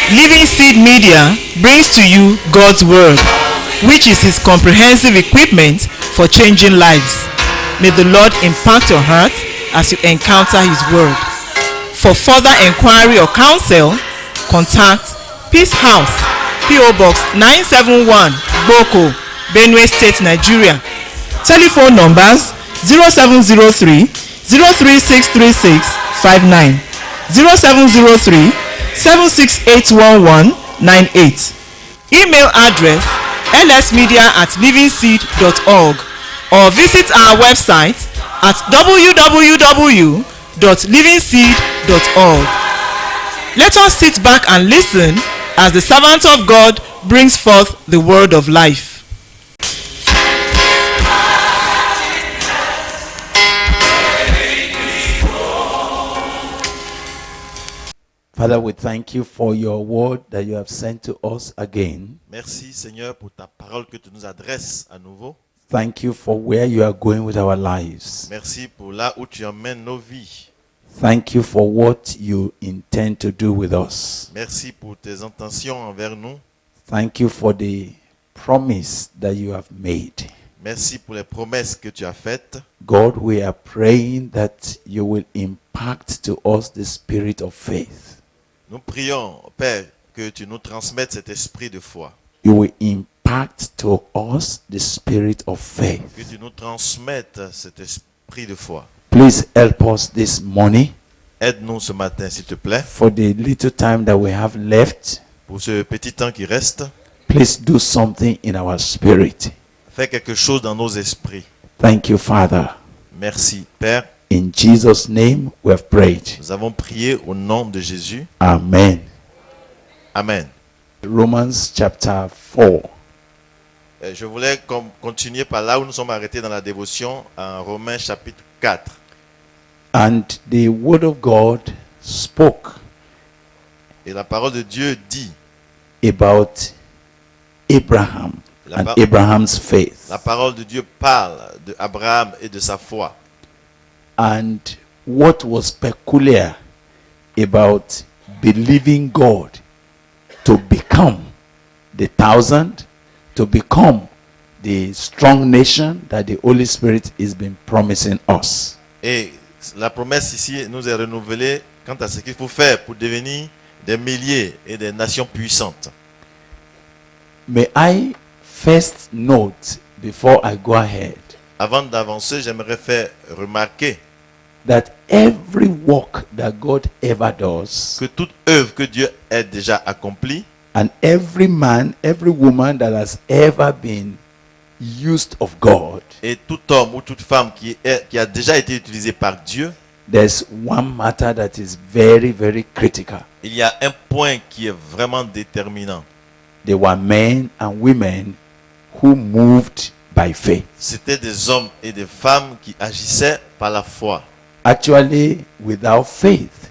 Living Seed Media brings to you God's Word, which is His comprehensive equipment for changing lives. May the Lord impact your heart as you encounter His Word. For further inquiry or counsel, contact Peace House, P.O. Box 971, Boko, Benue State, Nigeria. Telephone numbers 0703 0363659, 0703 7681198. Email address lsmedia@livingseed.org or visit our website at www.livingseed.org. Let us sit back and listen as the servant of God brings forth the word of life. Father, we thank you for your word that you have sent to us again. Merci Seigneur pour ta parole que tu nous adresses à nouveau. Thank you for where you are going with our lives. Merci pour là où tu emmènes nos vies. Thank you for what you intend to do with us. Merci pour tes intentions envers nous. Thank you for the promise that you have made. Merci pour les promesses que tu as faites. God, we are praying that you will impact to us the spirit of faith. Nous prions, Père, que tu nous transmettes cet esprit de foi. You will impact to us the spirit of faith. Que tu nous transmettes cet esprit de foi. Please help us this morning. Aide-nous ce matin, s'il te plaît. For the little time that we have left, Pour ce petit temps qui reste, please do something in our spirit. fais quelque chose dans nos esprits. Thank you, Father. Merci, Père. In Jesus' name we have prayed. Nous avons prié au nom de Jésus. Amen. Amen. Romans chapter 4. Je voulais continuer par là où nous sommes arrêtés dans la dévotion, en Romains chapitre 4. And the word of God spoke Et la parole de Dieu dit, about Abraham La and par- Abraham's faith. la parole de Dieu parle de Abraham et de sa foi. And what was peculiar about believing God to become the 1,000, to become the strong nation that the Holy Spirit has been promising us. Et la promesse ici nous est renouvelée quant à ce qu'il faut faire pour devenir des milliers et des nations puissantes. May I first note, before I go ahead, Avant d'avancer, j'aimerais faire remarquer that every work that God ever does, que toute œuvre que Dieu a déjà accomplie, and every man, every woman that has ever been used of God, et tout homme ou toute femme qui a déjà été utilisé par Dieu, there's one matter that is very, very critical. il y a un point qui est vraiment déterminant. They were men and women who moved by faith. C'était des hommes et des femmes qui agissaient par la foi. Actually, without faith,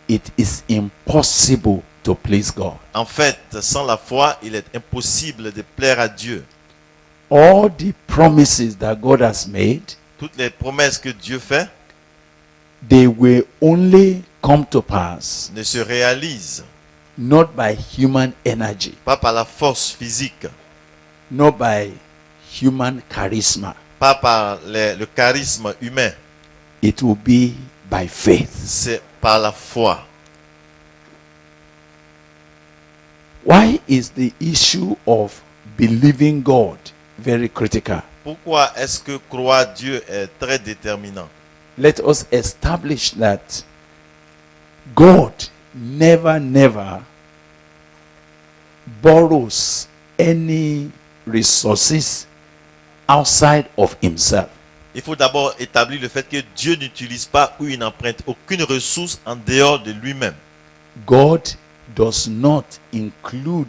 it is impossible to please God. En fait, sans la foi, il est impossible de plaire à Dieu. All the promises that God has made, Toutes les promesses que Dieu fait they will only come to pass ne se réalisent not by human energy, pas par la force physique, not by human charisma. pas par le charisme humain. It will be by faith. C'est par la foi. Why is the issue of believing God very critical? Pourquoi est-ce que croire Dieu est très déterminant? Let us establish that God never borrows any resources outside of himself. Il faut d'abord établir le fait que Dieu n'utilise pas ou il n'emprunte aucune ressource en dehors de lui-même. God does not include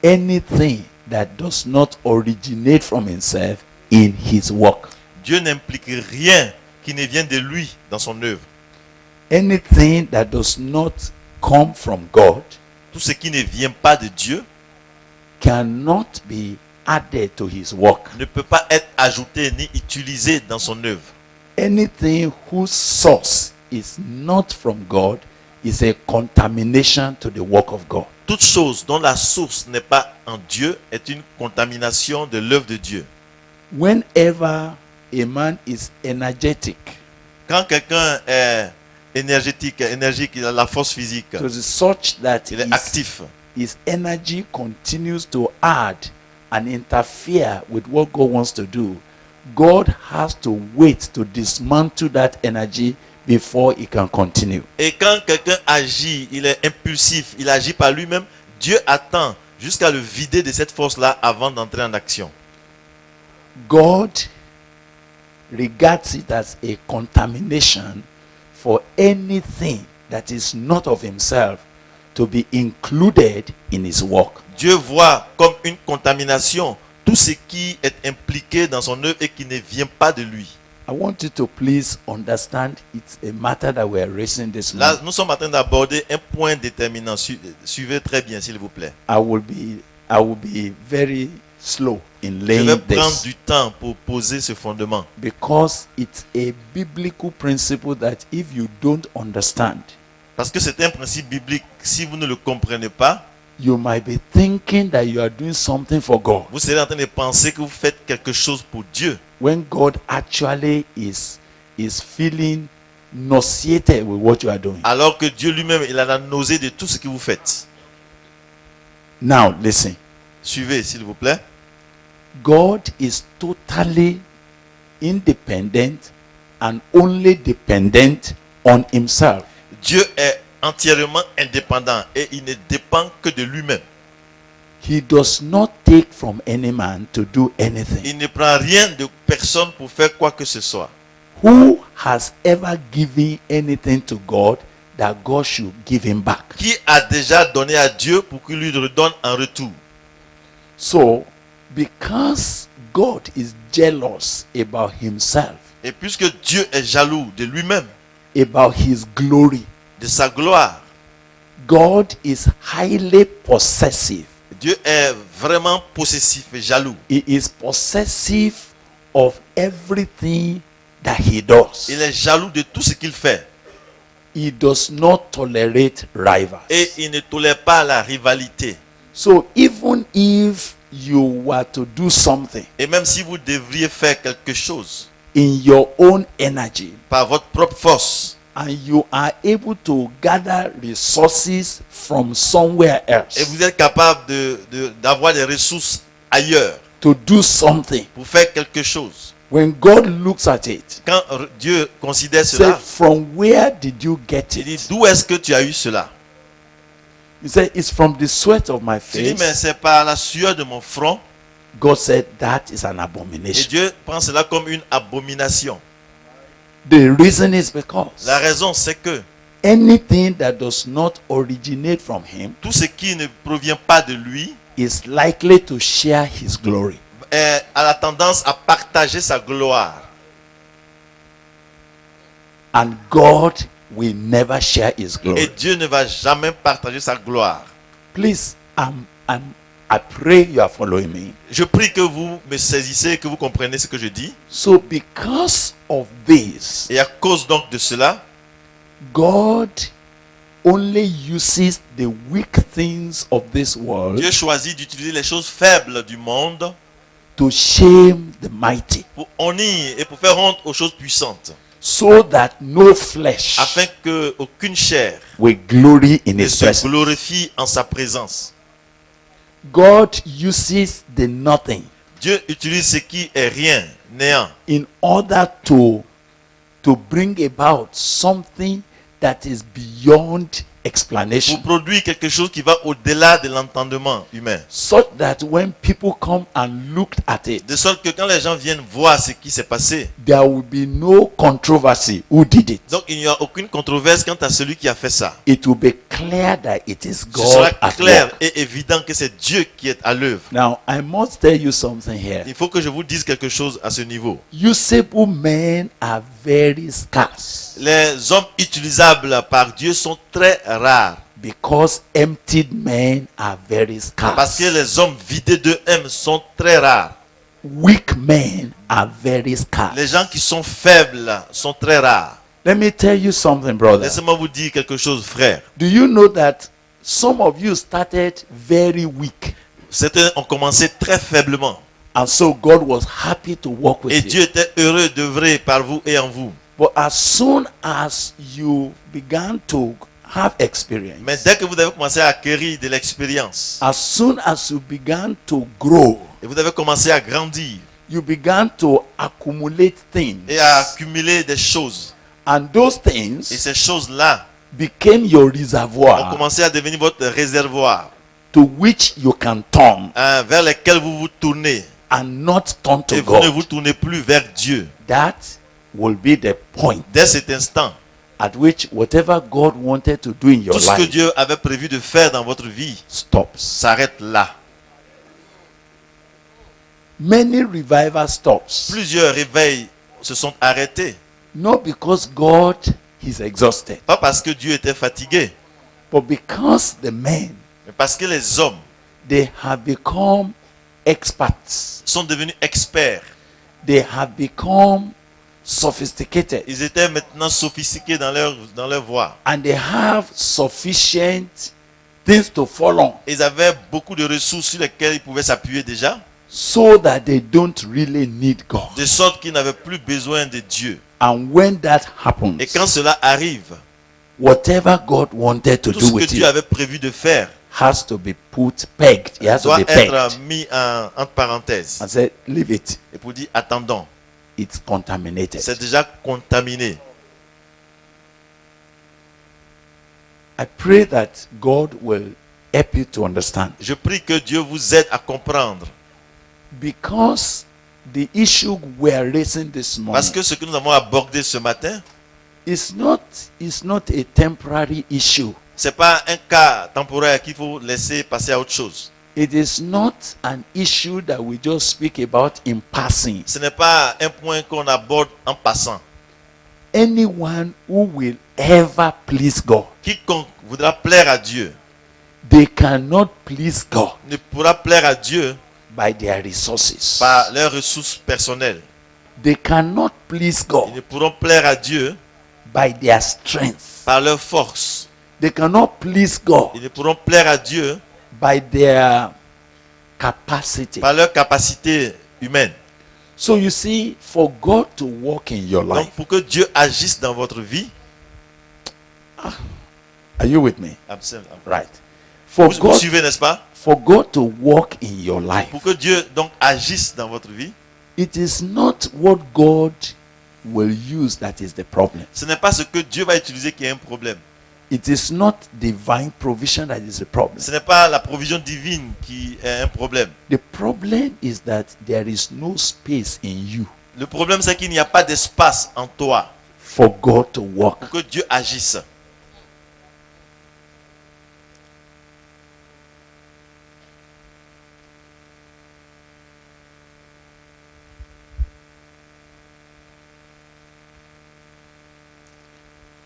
anything that does not originate from himself in his work. Dieu n'implique rien qui ne vient de lui dans son œuvre. Anything that does not come from God Tout ce qui ne vient pas de Dieu cannot be added to his work. ne peut pas être ajouté ni utilisé dans son œuvre. Anything whose source is not from God is a contamination to the work of God. Toute chose dont la source n'est pas en Dieu est une contamination de l'œuvre de Dieu. Whenever a man is energetic Quand quelqu'un est énergique, il a la force physique, to the such that il est actif, his energy continues to add and interfere with what God wants to do, God has to wait to dismantle that energy before he can continue. et quand quelqu'un agit, il est impulsif, il agit par lui-même, Dieu attend jusqu'à le vider de cette force-là avant d'entrer en action. God regards it as a contamination for anything that is not of himself to be included in his work. Dieu voit comme une contamination tout ce qui est impliqué dans son œuvre et qui ne vient pas de lui. I want you to please understand it's a matter that we are raising this Là, morning. nous sommes en train d'aborder un point déterminant. Suivez très bien, s'il vous plaît. I will be very slow in Je laying vais prendre this du temps pour poser ce fondement. because it's a biblical principle that if you don't understand, Parce que c'est un principe biblique. Si vous ne le comprenez pas, you might be thinking that you are doing something for God vous serez en train de penser que vous faites quelque chose pour Dieu. when God actually is feeling nauseated with what you are doing. Alors que Dieu lui-même, il a la nausée de tout ce que vous faites. Now listen. Suivez, s'il vous plaît. God is totally independent and only dependent on himself. Dieu est entièrement indépendant et il ne dépend que de lui-même. He does not take from any man to do anything. Il ne prend rien de personne pour faire quoi que ce soit. Who has ever given anything to God that God should give him back? Qui a déjà donné à Dieu pour qu'il lui redonne en retour? So, because God is jealous about himself, Et puisque Dieu est jaloux de lui-même, about his glory, de sa gloire, God is highly possessive. Dieu est vraiment possessif et jaloux. He is possessive of everything that he does. Il est jaloux de tout ce qu'il fait. He does not tolerate rivals. Et il ne tolère pas la rivalité. So even if you were to do something Et même si vous devriez faire quelque chose in your own energy par votre propre force, and you are able to gather resources from somewhere et else vous êtes capable d'avoir des ressources ailleurs to do something, pour faire quelque chose, when God looks at it, quand Dieu considère say, cela, from where did you get il dit, it? d'où est-ce que tu as eu cela? He said, it's from the sweat of my Tu dis, mais face. c'est par la sueur de mon front. God said, that is an Et abomination. Dieu prend cela comme une abomination. The reason is because La raison, c'est que anything that does not originate from him tout ce qui ne provient pas de lui is likely to share his glory. a la tendance à partager sa gloire. And God will never share his Et glory. Dieu ne va jamais partager sa gloire. Please, I pray you are following me. Je prie que vous me saisissez, que vous compreniez ce que je dis. So because of this, Et à cause donc de cela, God only uses the weak things of this world Dieu choisit d'utiliser les choses faibles du monde to shame the mighty, pour honnir et pour faire honte aux choses puissantes, so that no flesh afin que aucune chair will glory in ne his se presence. glorifie en sa présence. God uses the nothing Dieu utilise ce qui est rien, néant, in order to bring about something that is beyond pour explanation, produire quelque chose qui va au-delà de l'entendement humain. such that when people come and look at it, De sorte que quand les gens viennent voir ce qui s'est passé, there will be no controversy who did it. donc il n'y a aucune controverse quant à celui qui a fait ça. It will be clear that it is Ce God sera at clair work. et évident que c'est Dieu qui est à l'œuvre. Now, I must tell you something here. Il faut que je vous dise quelque chose à ce niveau. Usable men are very scarce Les hommes utilisables par Dieu sont très rares. because emptied men are very Parce que scarce. les hommes vidés d'eux-mêmes sont très rares. Weak men are very Les scarce. gens qui sont faibles sont très rares. Let me tell you something, brother. Laissez-moi vous dire quelque chose, frère. Do you know that some of you started very weak? Certains ont commencé très faiblement. And so God was happy to work with Et you. Dieu était heureux d'œuvrer par vous et en vous. But as soon as you began to have Mais experience, dès que vous avez commencé à acquérir de l'expérience, as soon as you began to grow, et vous avez commencé à grandir you began to accumulate things. et à accumuler des choses, And those et things ces choses-là became your ont reservoir commencé à devenir votre réservoir, to which you can turn hein, vers lesquels vous vous tournez. and not turn Et to vous ne God. vous tournez plus vers Dieu. That will be the point Dès cet instant, at which whatever God wanted to do in your tout ce que life Dieu avait prévu de faire dans votre vie stops. s'arrête là. Many revival stops. Plusieurs réveils se sont arrêtés. Not because God is exhausted, Pas parce que Dieu était fatigué, but because the men, mais parce que les hommes they have become experts. sont devenus experts. They have become sophisticated. Ils étaient maintenant sophistiqués dans leur voie. And they have sufficient things to follow Ils avaient beaucoup de ressources sur lesquelles ils pouvaient s'appuyer déjà, so that they don't really need God. de sorte qu'ils n'avaient plus besoin de Dieu. And when that happens, Et quand cela arrive, whatever God wanted to tout do ce que with Dieu you avait prévu de faire has to be put pegged. It has to doit be pegged. être mis entre parenthèses. And say, leave it. Et pour dire, attendons, It's contaminated. c'est déjà contaminé. I pray that God will help you to understand. Je prie que Dieu vous aide à comprendre. Because the issue we are raising this morning Parce que ce que nous avons abordé ce matin, is not a temporary issue. ce n'est pas un cas temporaire qu'il faut laisser passer à autre chose. It is not an issue that we just speak about in passing. Ce n'est pas un point qu'on aborde en passant. Anyone who will ever please God, Quiconque voudra plaire à Dieu they cannot please God ne pourra plaire à Dieu by their resources. par leurs ressources personnelles. They cannot please Ils God ne pourront plaire à Dieu by their strength. par leur force. They cannot please God Ils ne pourront plaire à Dieu by their capacity. par leur capacité humaine. So you see, for God to work in your Donc life, pour que Dieu agisse dans votre vie, are you with me? absolument. Right. For Vous God, suivez, n'est-ce pas? for God to work in your life, Pour que Dieu donc agisse dans votre vie, it is not what God will use that is the problem. ce n'est pas ce que Dieu va utiliser qui est un problème. It is not divine provision that is the problem. Ce n'est pas la provision divine qui est un problème. The problem is that there is no space in you Le problème, c'est qu'il n'y a pas d'espace en toi for God to work. pour que Dieu agisse.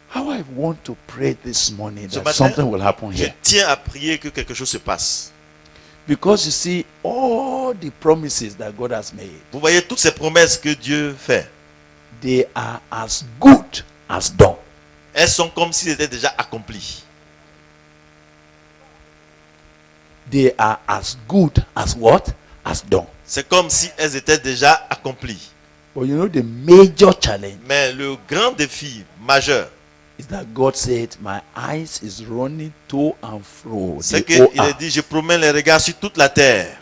How I want to pray this morning Ce that matin, something will happen je here. tiens à prier que quelque chose se passe. Because you see, all the promises that God has made, Vous voyez toutes ces promesses que Dieu fait. they are as good as done. Elles sont comme s'ils étaient déjà accomplies. They are as good as what? As done. C'est comme si elles étaient déjà accomplies. But you know, the major challenge Mais le grand défi majeur, is that God said, my eyes is running to and fro. c'est The qu'il OR. a dit, je promets les regards sur toute la terre.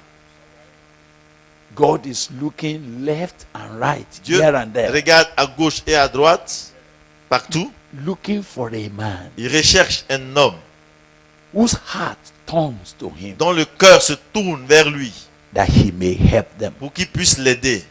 God is looking left and right, Dieu here and there, regarde à gauche et à droite, partout. looking for a man Il recherche un homme whose heart turns to him, dont le cœur se tourne vers lui that he may help them. pour qu'il puisse l'aider.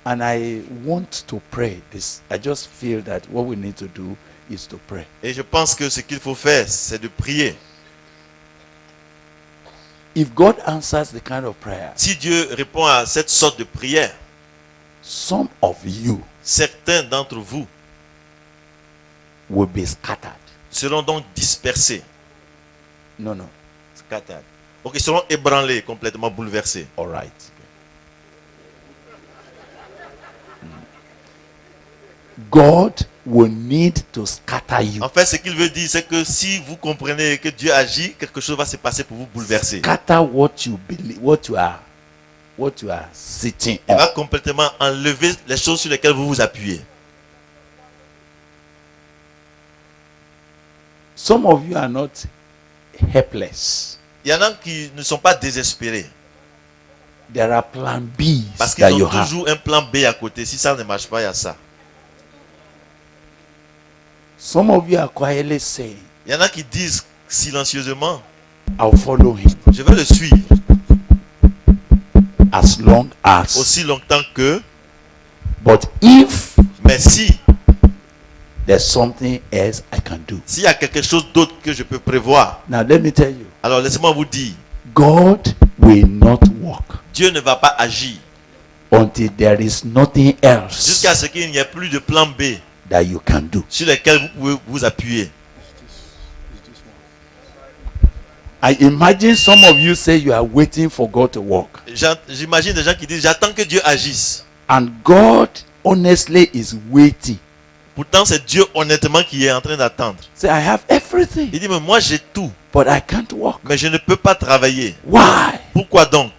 And I want to pray this. I just feel that what we need to do is to pray. Et je pense que ce qu'il faut faire, c'est de prier. If God answers the kind of prayer, Si Dieu répond à cette sorte de prière, some of you certains d'entre vous will be scattered. seront donc dispersés. No, no. Scattered. Donc ils seront ébranlés, complètement bouleversés. All right. God will need to scatter you. En fait, ce qu'il veut dire, c'est que si vous comprenez que Dieu agit, quelque chose va se passer pour vous bouleverser. Scatter what you believe, what you are sitting Il va on. complètement enlever les choses sur lesquelles vous vous appuyez. Some of you are not helpless. Il y en a qui ne sont pas désespérés. There are plan B's Parce that qu'ils you ont have. toujours un plan B à côté. Si ça ne marche pas, il y a ça. Some of you are quietly saying, Il y en a qui disent silencieusement, I'll follow him je vais le suivre as long as. aussi longtemps que, But if mais si, there's something else I can do. s'il y a quelque chose d'autre que je peux prévoir, Now let me tell you, alors laissez-moi vous dire, God will not work Dieu ne va pas agir until there is nothing else jusqu'à ce qu'il n'y ait plus de plan B that you can do. sur lesquels vous pouvez vous appuyer. I imagine some of you say you are waiting for God to work. J'imagine des gens qui disent, j'attends que Dieu agisse. And God honestly is waiting. Pourtant, c'est Dieu honnêtement qui est en train d'attendre. Say, I have everything, Il dit, mais moi j'ai tout, but I can't work. mais je ne peux pas travailler. Why? Pourquoi donc?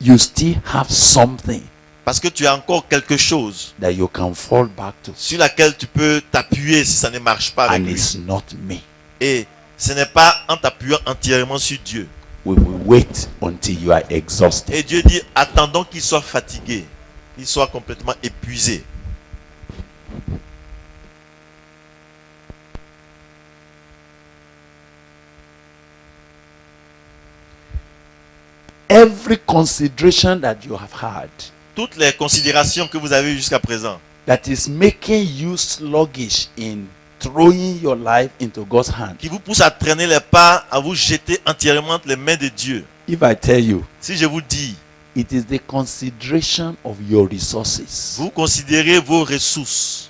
You still have something Parce que tu as encore quelque chose that you can fall back to. sur laquelle tu peux t'appuyer si ça ne marche pas avec And lui. it's not me. Et ce n'est pas en t'appuyant entièrement sur Dieu. We will wait until you are exhausted. Et Dieu dit, attendons qu'il soit fatigué, qu'il soit complètement épuisé. Every consideration that you have had Toutes les considérations que vous avez eues jusqu'à présent, that is making you sluggish in throwing your life into God's hand. qui vous poussent à traîner les pas, à vous jeter entièrement entre les mains de Dieu. If I tell you, Si je vous dis, it is the consideration of your resources. vous considérez vos ressources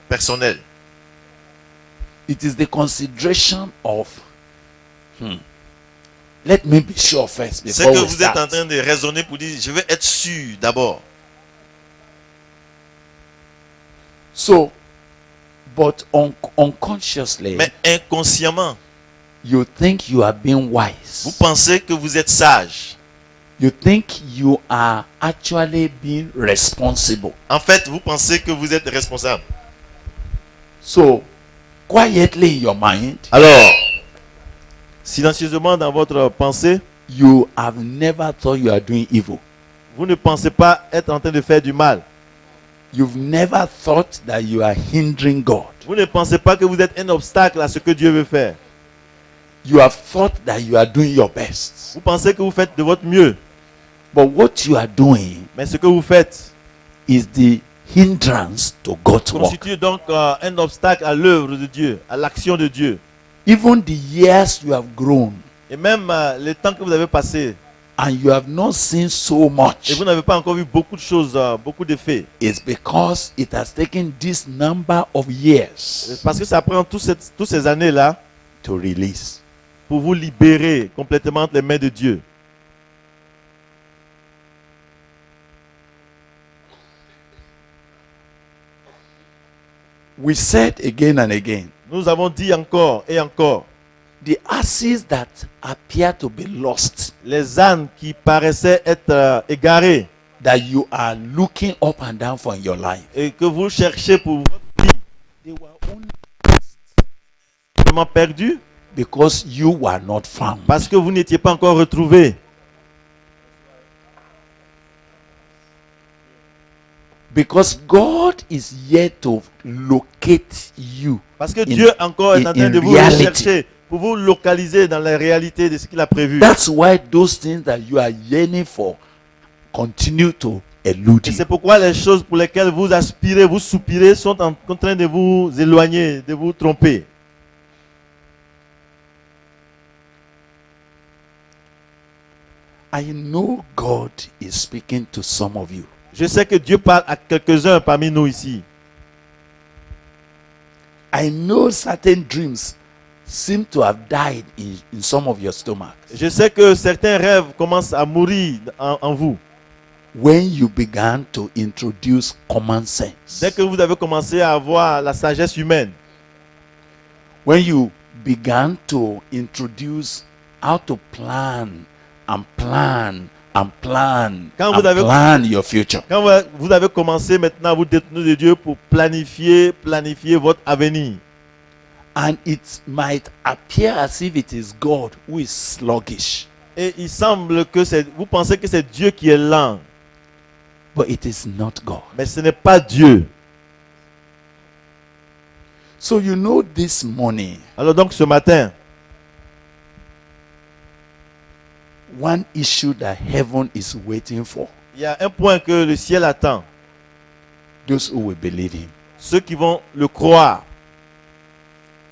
personnelles. It is the consideration of let me be sure first C'est before que we vous êtes en start. train de raisonner pour dire, je vais être sûr d'abord. So, but unconsciously, Mais inconsciemment, you think you are being wise. vous pensez que vous êtes sage. You think you are actually being responsible. En fait, vous pensez que vous êtes responsable. So, quietly in your mind, Alors, silencieusement dans votre pensée, you have never thought you are doing evil. vous ne pensez pas être en train de faire du mal. You've never thought that you are hindering God. Vous ne pensez pas que vous êtes un obstacle à ce que Dieu veut faire. You have thought that you are doing your best. Vous pensez que vous faites de votre mieux. But what you are doing Mais ce que vous faites is the hindrance to God's work. constitue donc un obstacle à l'œuvre de Dieu, à l'action de Dieu. Even the years you have grown Et même le temps que vous avez passé, and you have not seen so et much, vous n'avez pas encore vu beaucoup de choses, beaucoup d'effets. is because it has taken this number of years Parce que ça prend toutes ces années-là to release. pour vous libérer complètement entre les mains de Dieu. We said again and again, Nous avons dit encore et encore, the asses that appear to be lost, les ânes qui paraissaient être égarés that you are looking up and down for in your life, et que vous cherchez pour votre vie, they were only vraiment perdus because you were not found. parce que vous n'étiez pas encore retrouvés. Because God is yet to locate you. Parce que Dieu encore est en train de vous reality. rechercher pour vous localiser dans la réalité de ce qu'il a prévu. That's why those things that you are yearning for continue to elude Et you. c'est pourquoi les choses pour lesquelles vous aspirez, vous soupirez, sont en train de vous éloigner, de vous tromper. I know God is speaking to some of you. Je sais que Dieu parle à quelques-uns parmi nous ici. I know certain dreams seem to have died in some of your stomachs. Je sais que certains rêves commencent à mourir en vous. When you began to introduce common sense. Dès que vous avez commencé à avoir la sagesse humaine. When you began to introduce how to plan and plan and plan Quand and vous avez- plan your future. Quand vous avez commencé maintenant à vous détourner de Dieu pour planifier votre avenir. And it might appear as if it is God who is sluggish, Et il semble que vous pensez que c'est Dieu qui est lent. but it is not God. Mais ce n'est pas Dieu. So you know this morning, Alors donc ce matin, one issue that heaven is waiting for, il y a un point que le ciel attend. those who will believe him, Ceux qui vont le croire.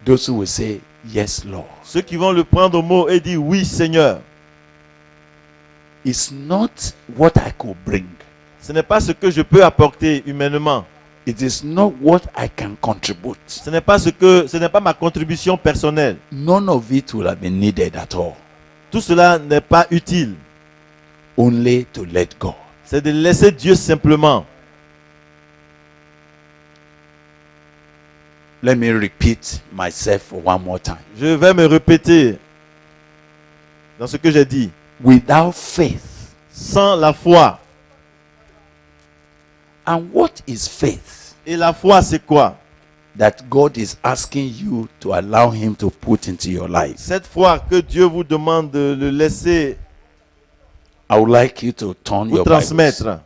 those who will say, yes, Lord. Ceux qui vont le prendre au mot et dire oui Seigneur. It's not what I could bring. Ce n'est pas ce que je peux apporter humainement. It is not what I can contribute. Ce n'est pas ma contribution personnelle. None of it will have been needed at all. Tout cela n'est pas utile. Only to let go. C'est de laisser Dieu simplement. Let me repeat myself for one more time. Je vais me répéter dans ce que j'ai dit. Without faith. Sans la foi. And what is faith? Et la foi, c'est quoi? That God is asking you to allow him to put into your life. Cette foi que Dieu vous demande de le laisser I would like you to turn vous your Bibles. transmettre.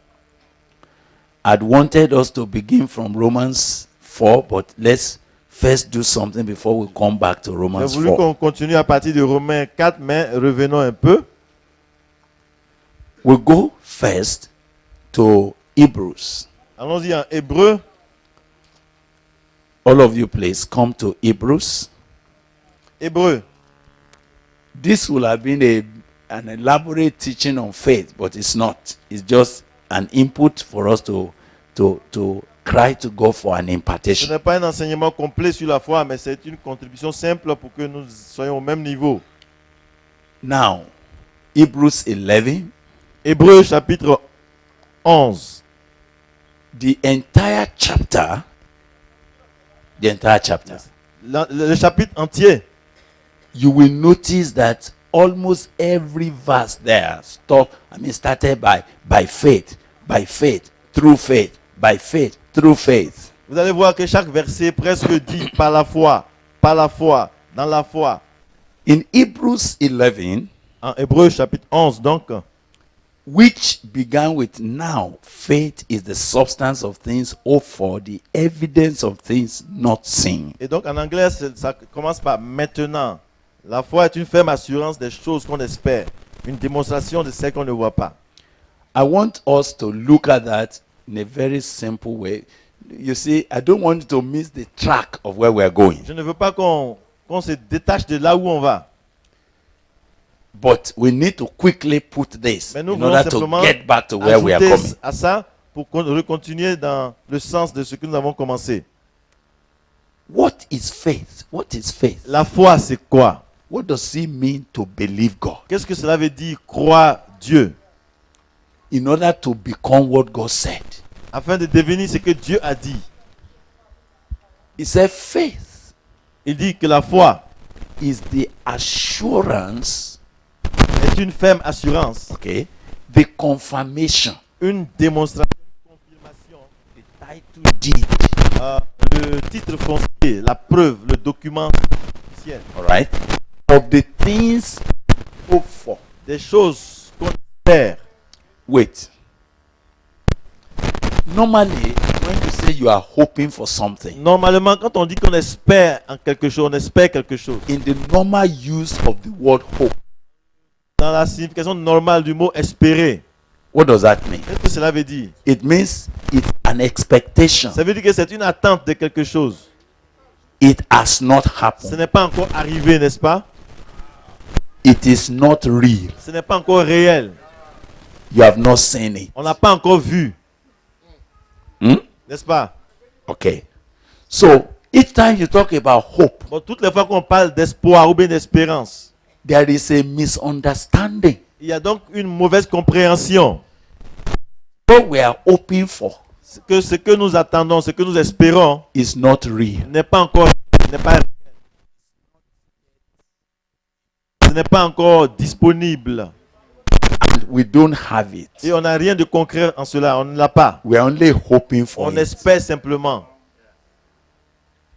I'd wanted us to begin from Romans 4, but let's first do something before we come back to J'ai Romans voulu 4. qu'on continue à partir de Romains 4, mais revenons un peu. We'll go first to Hebrews. Allons-y en Hébreu. All of you, please come to Hebrews. Hébreu. This will have been an elaborate teaching on faith, but it's not. It's just an input for us to cry to God for an Ce impartation. n'est pas un enseignement complet sur la foi, mais c'est une contribution simple pour que nous soyons au même niveau. Now, Hebrews 11, Hébreu chapitre 11. the entire chapter, Le chapitre entier. you will notice that almost every verse there started by faith, through faith, by faith, through faith. Vous allez voir que chaque verset presque dit par la foi, dans la foi. In Hebrews 11, En Hébreu chapitre 11 donc, which began with now, faith is the substance of things hoped for, the evidence of things not seen. et donc en anglais ça commence par maintenant. La foi est une ferme assurance des choses qu'on espère, une démonstration de celles qu'on ne voit pas. I want us to look at that in a very simple way. You see, I don't want you to miss the track of where we are going. Je ne veux pas qu'on se détache de là où on va. But we need to quickly put this Mais nous in voulons order to simplement get back to where we are ajouter coming. à ça pour continuer dans le sens de ce que nous avons commencé. What is faith? What is faith? La foi, c'est quoi? What does it mean to believe God? Qu'est-ce que cela veut dire croire Dieu? In order to become what God said. Afin de devenir ce que Dieu a dit. He said faith Il dit que la foi is the assurance, est une ferme assurance, okay, the confirmation, une démonstration, une confirmation, the title deed, le titre foncier, la preuve, le document officiel. all right, of the things hoped for. Des choses qu'on espère. Wait. Normally, when you say you are hoping for something, Normalement, quand on dit qu'on espère en quelque chose, on espère quelque chose. in the normal use of the word hope, Dans la signification normale du mot espérer, what does that mean? qu'est-ce que cela veut dire? It means it's an expectation. Ça veut dire que c'est une attente de quelque chose. It has not Ce happened. n'est pas encore arrivé, n'est-ce pas? It is not real. Ce n'est pas encore réel. You have not seen it. On n'a pas encore vu, Hmm? n'est-ce pas? Okay. So, Each time you talk about hope, Bon, toutes les fois qu'on parle d'espoir ou bien d'espérance, there is a misunderstanding. il y a donc une mauvaise compréhension. What we are hoping for Que ce que nous attendons, ce que nous espérons, is not real. n'est pas encore, ce n'est pas encore disponible. And we don't have it. Et on n'a rien de concret en cela, on ne l'a pas. We are only hoping for On it. espère simplement.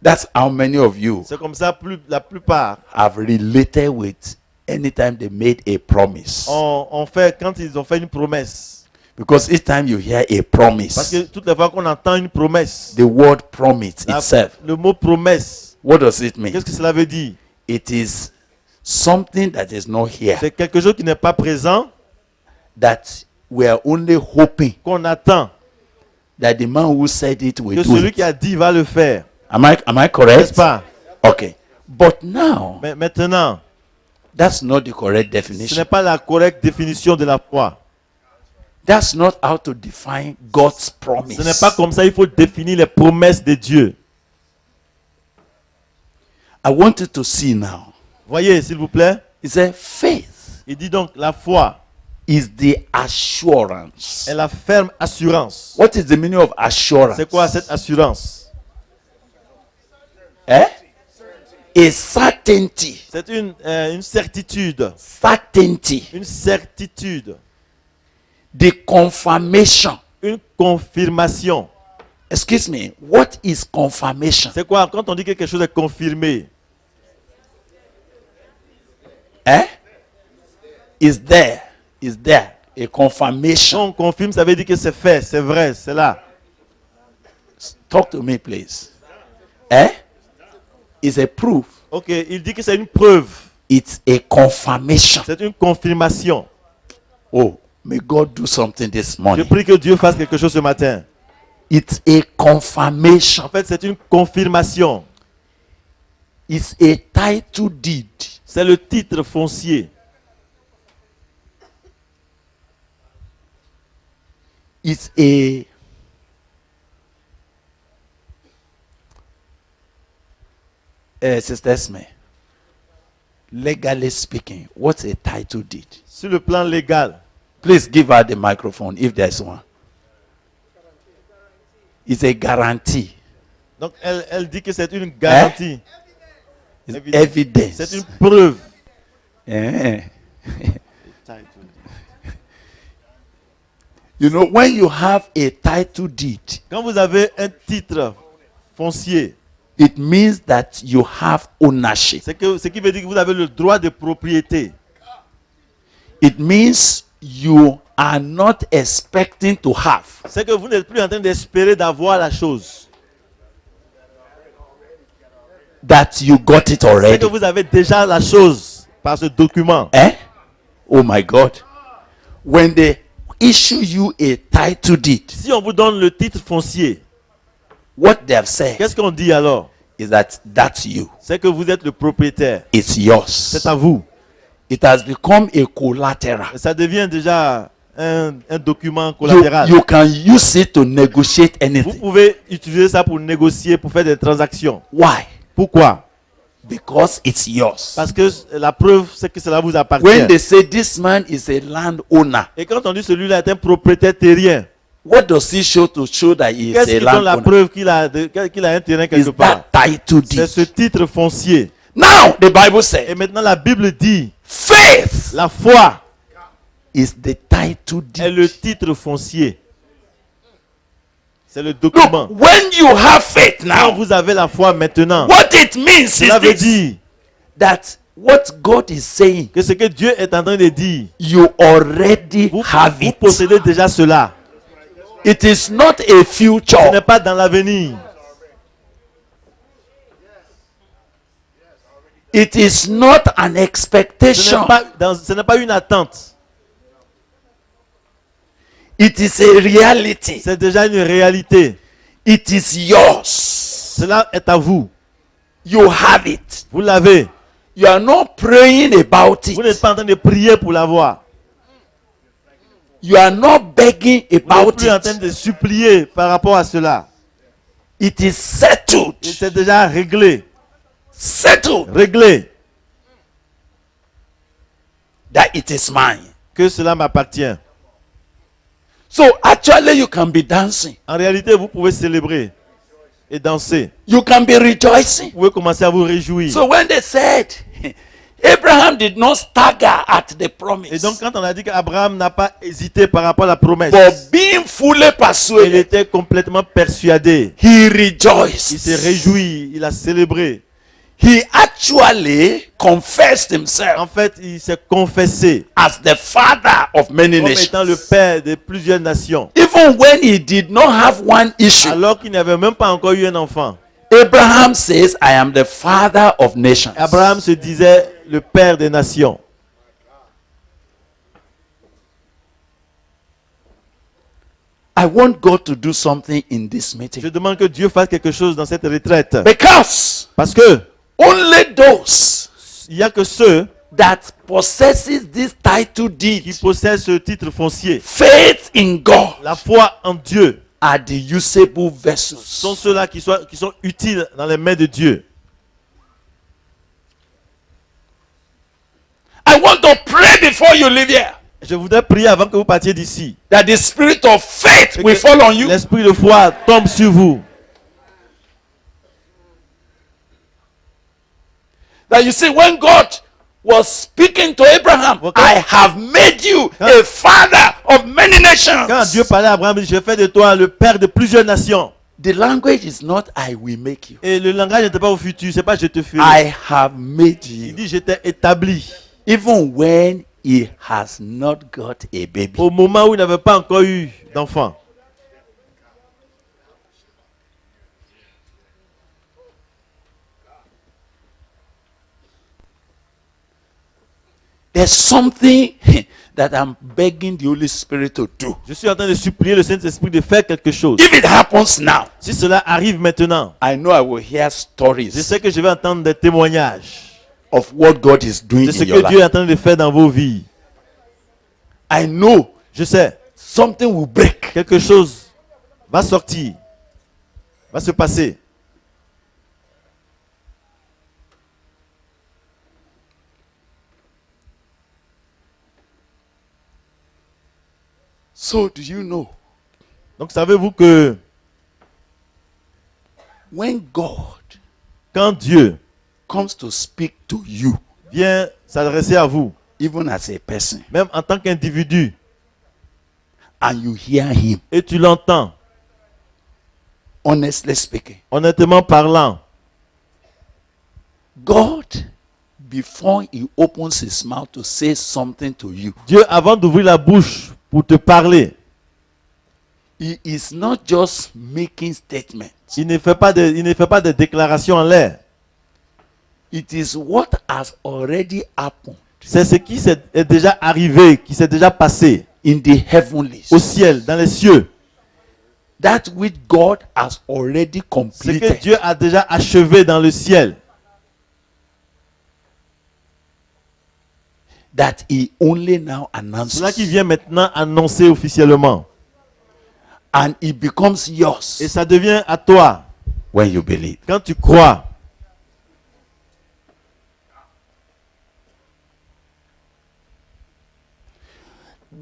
That's how many of you C'est comme ça, la plupart, have related with anytime they made a promise. on fait, quand ils ont fait une promesse. Because each time you hear a Parce promise, que toutes les fois qu'on entend une promesse, the word promise itself, le mot promesse, what does it mean? qu'est-ce que cela veut dire? It is something that is not here, C'est quelque chose qui n'est pas présent, that we are only hoping qu'on attend that the man who said it will que do celui qui it. a dit va le faire. Am I N'est-ce correct? pas? Okay. But now, Mais maintenant, that's not the correct ce n'est definition. pas la correcte définition de la foi. That's not how to define God's promise. Ce n'est pas comme ça, il faut définir les promesses de Dieu. I want you to see now. Voyez, s'il vous plaît, It says faith il dit donc la foi is the assurance. est la ferme assurance. What is the meaning of assurance? C'est quoi cette assurance? Eh? A certainty. C'est une certitude. Certainty. Une certitude. The confirmation. Une confirmation. Excuse me. What is confirmation? C'est quoi quand on dit que quelque chose est confirmé? Eh? Is there a Quand confirmation? on confirme, ça veut dire que c'est fait, c'est vrai, c'est là. Talk to me, please. Eh? Is a proof. Ok, il dit que c'est une preuve. It's a confirmation. C'est une confirmation. Oh, may God do something this Je morning. prie que Dieu fasse quelque chose ce matin. It's a confirmation. En fait, c'est une confirmation. It's a title deed. C'est le titre foncier. It's a Sister Esme, legally speaking, what's a title deed? Sur le plan légal, Please give her the microphone if there's one. It's a guarantee. donc elle dit que c'est une garantie. It's Evidence. evidence. C'est une preuve. Eh. You know, when you have a title deed, Quand vous avez un titre foncier, it means that you have ownership. ce qui veut dire que vous avez le droit de propriété. It means you are not expecting to have. C'est que vous n'êtes plus en train d'espérer d'avoir la chose. That you got it C'est already. que vous avez déjà la chose par ce document. Eh? Oh my God. When they issue you a title deed, Si on vous donne le titre foncier, what they have said qu'est-ce qu'on dit alors? is that that's you. C'est que vous êtes le propriétaire. It's yours. C'est à vous. It has become a collateral. Ça devient déjà un document You, collatéral. you can use it to negotiate Vous anything. pouvez utiliser ça pour négocier, pour faire des transactions. Why? Pourquoi? Because it's yours. Parce que la preuve, c'est que cela vous appartient. When they say this man is a landowner, Et quand on dit celui-là est un propriétaire terrien, what does he show to show that he is qu'est-ce a qui donne la landowner? preuve qu'il a un terrain quelque Is part? that title C'est deed. ce titre foncier. Now the Bible Et says maintenant la Bible dit, faith la foi is the title est le deed. titre foncier. C'est le Look, document. when you have faith Quand now, vous avez la foi maintenant, what it means is cela veut this, dire that what God is saying, que ce que Dieu est en train de dire, you already vous have it. possédez déjà cela. It is not a Ce n'est future. pas dans l'avenir. It is not an Ce expectation. n'est pas une attente. It is a reality. C'est déjà une réalité. It is yours. Cela est à vous. You have it. Vous l'avez. You are not praying about Vous n'êtes it. pas en train de prier pour l'avoir. You are not begging Vous n'êtes about plus en train it. de supplier par rapport à cela. It is settled. C'est déjà réglé. Settled Réglé. that it is mine. Que cela m'appartient. So actually you can be dancing. En réalité, vous pouvez célébrer et danser. You can be rejoicing. Vous pouvez commencer à vous réjouir. So when they said Abraham did not stagger at the Et promise, donc, quand on a dit qu'Abraham n'a pas hésité par rapport à la promesse, but being fully il persuaded, était complètement persuadé. he Il rejoiced. s'est réjoui, il a célébré. He actually confessed himself En fait, il s'est confessé as the father of many comme étant le nations. père de plusieurs nations. Even when he did not have one issue, Alors qu'il n'avait même pas encore eu un enfant. Abraham says, I am the father of nations. Abraham se disait le père des nations. I want God to do something in this Je meeting. demande que Dieu fasse quelque chose dans cette retraite. Because Parce que only those il n'y a que ceux that possesses this title qui deed, possèdent ce titre foncier, faith in God, la foi en Dieu, are the usable sont vessels. ceux-là qui sont utiles dans les mains de Dieu. I want to pray before you leave here Je voudrais prier avant que vous partiez d'ici. that the spirit of faith Et will que fall on you. l'esprit de foi tombe sur vous. That you see, when God was speaking to Abraham, Okay. I have made you a father of many Quand Dieu nations. parlait à Abraham, il dit, je fais de toi le père de plusieurs nations. The language is not I will make you. Et le langage n'était pas au futur, c'est pas je te ferai. I have made Il you. dit, je t'ai établi. Even when he has not got a baby. Au moment où il n'avait pas encore eu d'enfant. There's something that I'm begging the Holy Spirit to do. Je suis en train de supplier le Saint-Esprit de faire quelque chose. If it happens now, Si cela arrive maintenant, I know I will hear je stories sais que je vais entendre des témoignages of what God is doing de ce in your que Dieu est life. en train de faire dans vos vies. I know Je sais, something will break. quelque chose va sortir, va se passer. So do you know, Donc savez-vous que when God quand Dieu comes to speak to you, vient s'adresser à vous, even as a person, même en tant qu'individu, and you hear him, et tu l'entends, honestly speaking, honnêtement parlant, God, before he opens his mouth to say something to you, Dieu, avant d'ouvrir la bouche pour te parler, he is not just making statements. il ne fait pas de déclarations en l'air. It is what has already happened C'est ce qui est déjà arrivé, qui s'est déjà passé in the heavenlies. au ciel, dans les cieux. That which God has already Ce que completed. Dieu a déjà achevé dans le ciel. That he only now announces. Cela qui vient maintenant annoncer officiellement. And it becomes yours Et ça devient à toi when you believe. quand tu crois.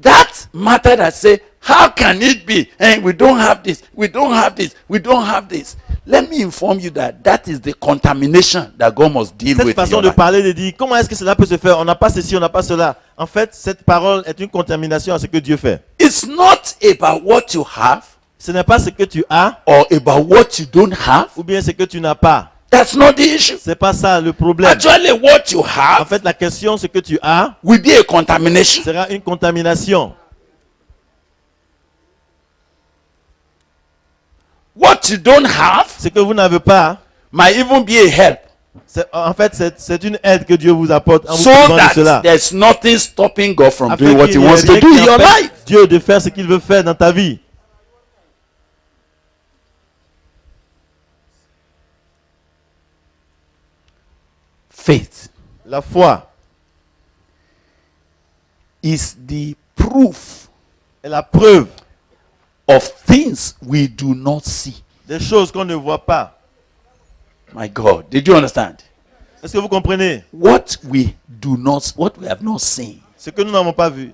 That matter that say, how can it be? And we don't have this, we don't have this, we don't have this. Let me inform you that that is the contamination that God must deal Cette with. in façon your de life. parler, de dire, comment est-ce que cela peut se faire? On n'a pas ceci, on n'a pas cela. En fait, cette parole est une contamination à ce que Dieu fait. It's not about what you have Ce n'est pas ce que tu as or about what you don't have. ou bien ce que tu n'as pas. That's not the issue. C'est pas ça le problème. Actually, what you En have fait, la question, ce que tu as will be a contamination. sera une contamination. What you don't have Ce que vous n'avez pas, might even be a help. en fait, c'est une aide que Dieu vous apporte en vous So privant de that cela. there's nothing stopping God from Afin doing what qu'il he n'y ait wants to rien do qui in your empêche life. Dieu de faire ce qu'il veut faire dans ta vie. Faith La foi is the proof est la preuve of things we do not see. Des choses qu'on ne voit pas. My God, did you understand? Est-ce que vous comprenez? What we have not seen. Ce que nous n'avons pas vu.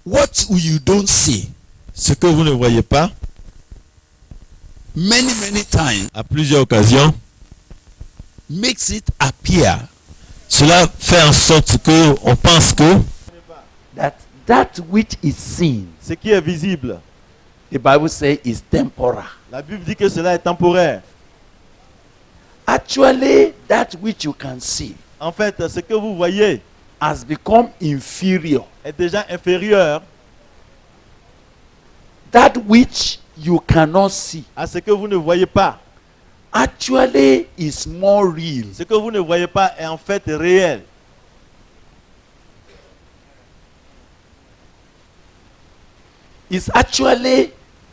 What you don't see, Ce que vous ne voyez pas. many times, À plusieurs occasions. makes it appear Cela fait en sorte que on pense que That which is seen, ce qui est visible, the Bible says, is temporal. la Bible dit que cela est temporaire. Actually, that which you can see En fait, ce que vous voyez has become inferior. est déjà inférieur That which you cannot see à ce que vous ne voyez pas. actually is more real. Ce que vous ne voyez pas est en fait réel. It's actually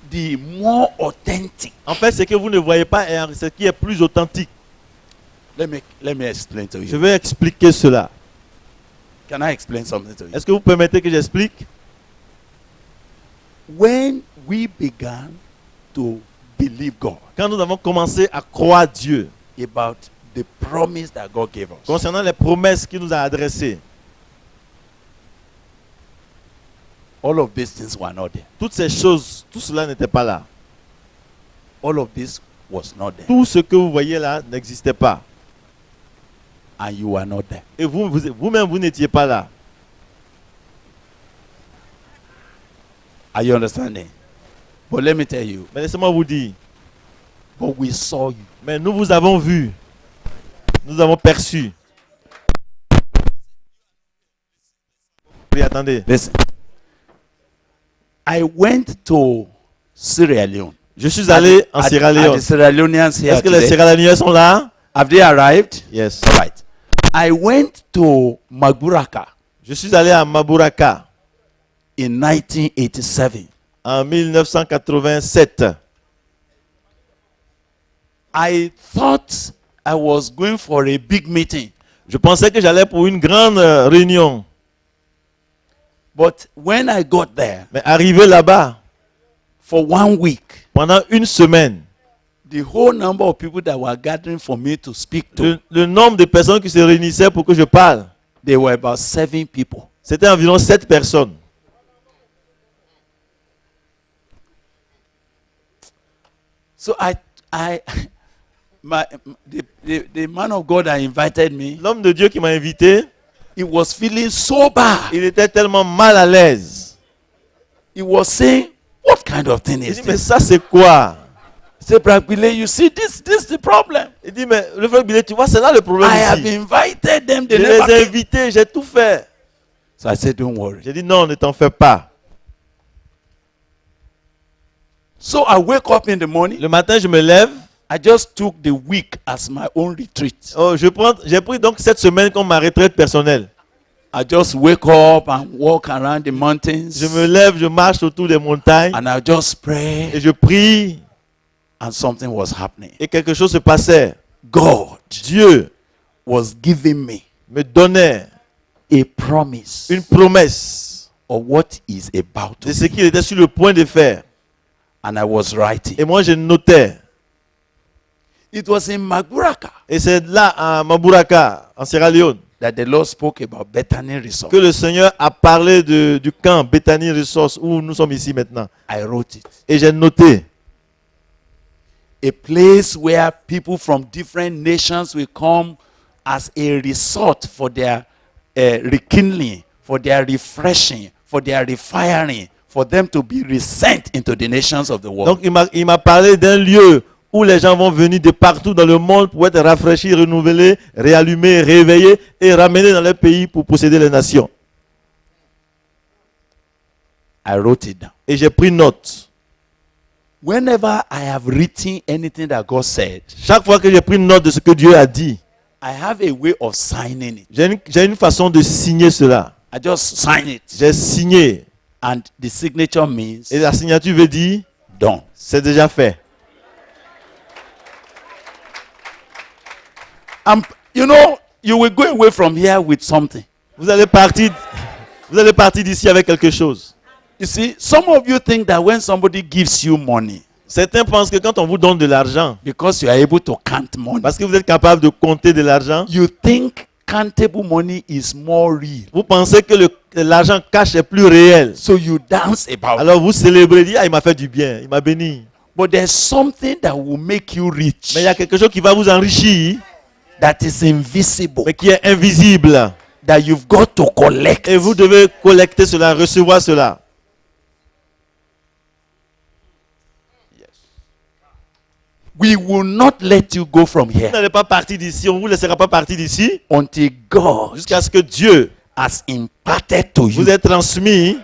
the more authentic. En fait, ce que vous ne voyez pas est ce qui est plus authentique. Let me explain to Je you. vais expliquer cela. Can I explain something to you? Est-ce que vous permettez que j'explique? When we began to believe God Quand nous avons commencé à croire Dieu about the promise that God gave us, concernant les promesses qu'il nous a adressées, all of these things were not there. toutes ces choses, tout cela n'était pas là. All of this was not there. Tout ce que vous voyez là n'existait pas. And you were not there. Et vous-même, vous n'étiez pas là. Are you understanding? But let me tell you, Mais laissez-moi vous dire, but we saw you. mais nous vous avons vu. Nous avons perçu. Oui, attendez. Listen. I went to Sierra Leone. Je suis allé en Sierra Are Leone. the Sierra Leoneans here Est-ce que les today? Sierra Leonéens sont là? Have they arrived? Yes. All right. I went to Magburaka Je suis allé à Maburaka in 1987. en 1987. I thought I was going for a big meeting, Je pensais que j'allais pour une grande réunion. but when I got there Mais arrivé là-bas, for 1 week, pendant une semaine, the whole number of people that were gathering for me to speak to, le nombre de personnes qui se réunissaient pour que je parle, they were about 7 people. c'était environ 7 personnes. So the man of God that invited me, L'homme de Dieu qui m'a invité, he was feeling so bad. il était tellement mal à l'aise. He was saying, "What kind of thing Il is dit, mais this?" ça c'est quoi? He said, "Brother Billy, you see, this is the problem. Il dit, mais le frère Billet, tu vois, c'est là le problème I have ici. invited them, Je they never les ai came." invités, j'ai tout fait. So I said, "Don't worry." J'ai dit, non, ne t'en fais pas. So I wake up in the morning. Le matin, je me lève. I just took the week as my own retreat. Oh, j'ai pris donc cette semaine comme ma retraite personnelle. I just wake up and walk around the mountains. Je me lève, je marche autour des montagnes And I just pray. et je prie And something was happening. et quelque chose se passait. God Dieu was giving me me donnait a promise une promesse of what is about to de ce be. qu'il était sur le point de faire. And I was writing. Et moi, je notais. It was in Magburaka Et c'est là, à Maburaka, en Sierra Leone, that the Lord spoke about Bethany Resort. que le Seigneur a parlé du camp Bethany Resource où nous sommes ici maintenant. I wrote it. Et j'ai noté. A place where people from different nations will come as a resort for their rekindling, for their refreshing, for their refiring, for them to be resent into the nations of the world. Donc il m'a parlé d'un lieu où les gens vont venir de partout dans le monde pour être rafraîchis, renouvelés, réallumés, réveillés et ramenés dans leur pays pour posséder les nations. I wrote it down. Et j'ai pris note. Whenever I have written anything that God said, Chaque fois que j'ai pris note de ce que Dieu a dit, I have a way of signing it. j'ai une façon de signer cela. I just sign it. J'ai signé. And the signature means Et la signature veut dire, done. c'est déjà fait. You know, you will go away from here with something. Vous allez partir d'ici avec quelque chose. You see, some of you think that when somebody gives you money, Certains pensent que quand on vous donne de l'argent, because you are able to count money, parce que vous êtes capable de compter de l'argent, you think countable money is more real. vous pensez que l'argent cash est plus réel. So you dance about it. Alors vous célébrez, dites, ah, il m'a fait du bien, il m'a béni. But there's something that will make you rich, Mais il y a quelque chose qui va vous enrichir, that is invisible, mais qui est invisible. that you've got to collect. Et vous devez collecter cela, recevoir cela. We will not let you go from Vous here n'allez pas partir d'ici, on ne vous laissera pas partir d'ici until God jusqu'à ce que Dieu has imparted to you vous ait transmis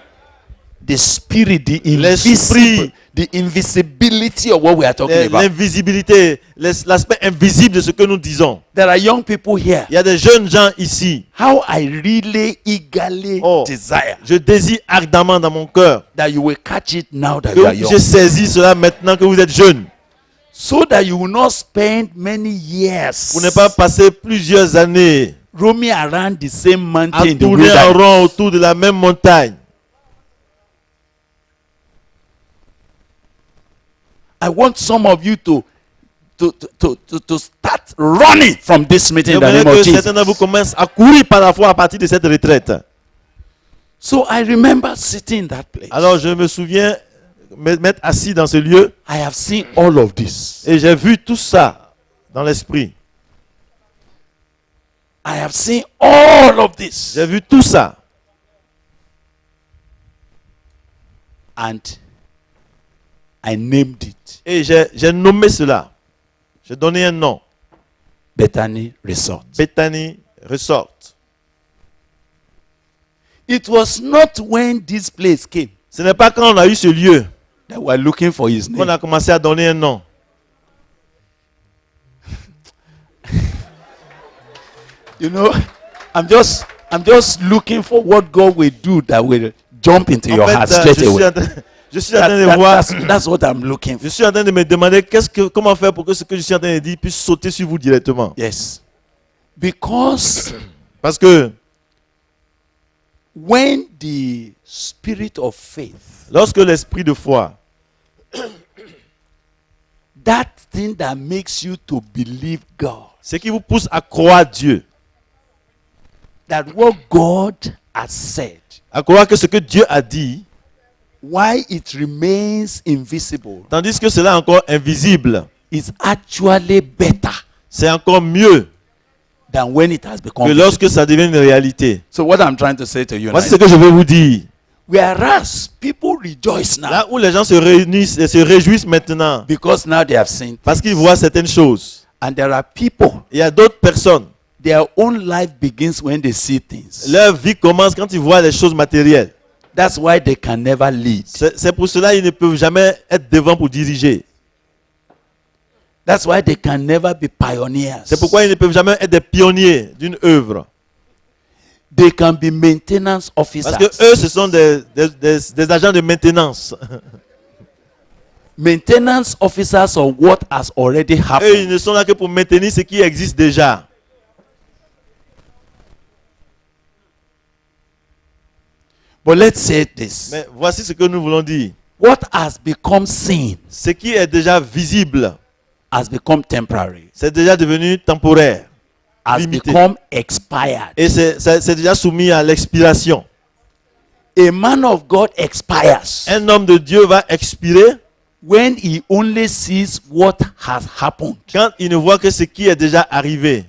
the spirit, l'esprit, the invisibility of what we are talking about. l'invisibilité, l'aspect invisible de ce que nous disons. There are young people here. Il y a des jeunes gens ici. How I really eagerly Oh. desire Je désire ardemment dans mon cœur that you will catch it now that que you vous are young, puissiez saisir cela maintenant que vous êtes jeunes. so that you will not spend many years Pour ne pas passer plusieurs années roaming around the same à mountain in the tourner en wilderness. rond autour de la même montagne. I want some of you to start running from this meeting in the J'aimerais name of que Jesus. certains de vous commencent à courir par la foi à partir de cette retraite. So I remember sitting in that place. Alors je me souviens m'être assis dans ce lieu I have seen all of this. et j'ai vu tout ça dans l'esprit. I have seen all of this. J'ai vu tout ça. And I named it Et j'ai nommé cela. J'ai donné un nom. Bethany Resort. Bethany Resort. It was not when this place came Ce n'est pas quand on a eu ce lieu that we are looking for his qu'on name. a commencé à donner un nom. You know, I'm just looking for what God will do that will jump into your heart straight away. Je suis en train de voir. That's what I'm looking for. Je suis en train de me demander comment faire pour que ce que je suis en train de dire puisse sauter sur vous directement. Yes. Because Parce que when the spirit of faith, lorsque l'esprit de foi, that thing that makes you to believe God, ce qui vous pousse à croire Dieu, that what God has said, à croire que ce que Dieu a dit, why it remains invisible, tandis que cela est encore invisible, is actually better c'est encore mieux than when it has become que visible. lorsque ça devient une réalité. So what I'm trying to say to you Voici now, ce que je veux vous dire. whereas people rejoice now Là où les gens se réunissent et se réjouissent maintenant, because now they have seen, parce qu'ils voient certaines choses. and there are people, Il y a d'autres personnes, their own life begins when they see things. leur vie commence quand ils voient les choses matérielles. That's why they can never lead. C'est pour cela qu'ils ne peuvent jamais être devant pour diriger. That's why they can never be pioneers. C'est pourquoi ils ne peuvent jamais être des pionniers d'une œuvre. They can be maintenance officers. Parce que eux, ce sont des agents de maintenance. Maintenance officers of what has already Eux, ils happened. ne sont là que pour maintenir ce qui existe déjà. But let's say this. Mais voici ce que nous voulons dire. What has become seen Ce qui est déjà visible, has become temporary, c'est déjà devenu temporaire. has Limité. become expired. Et c'est déjà soumis à l'expiration. A man of God expires Un homme de Dieu va expirer when he only sees what has happened. quand il ne voit que ce qui est déjà arrivé.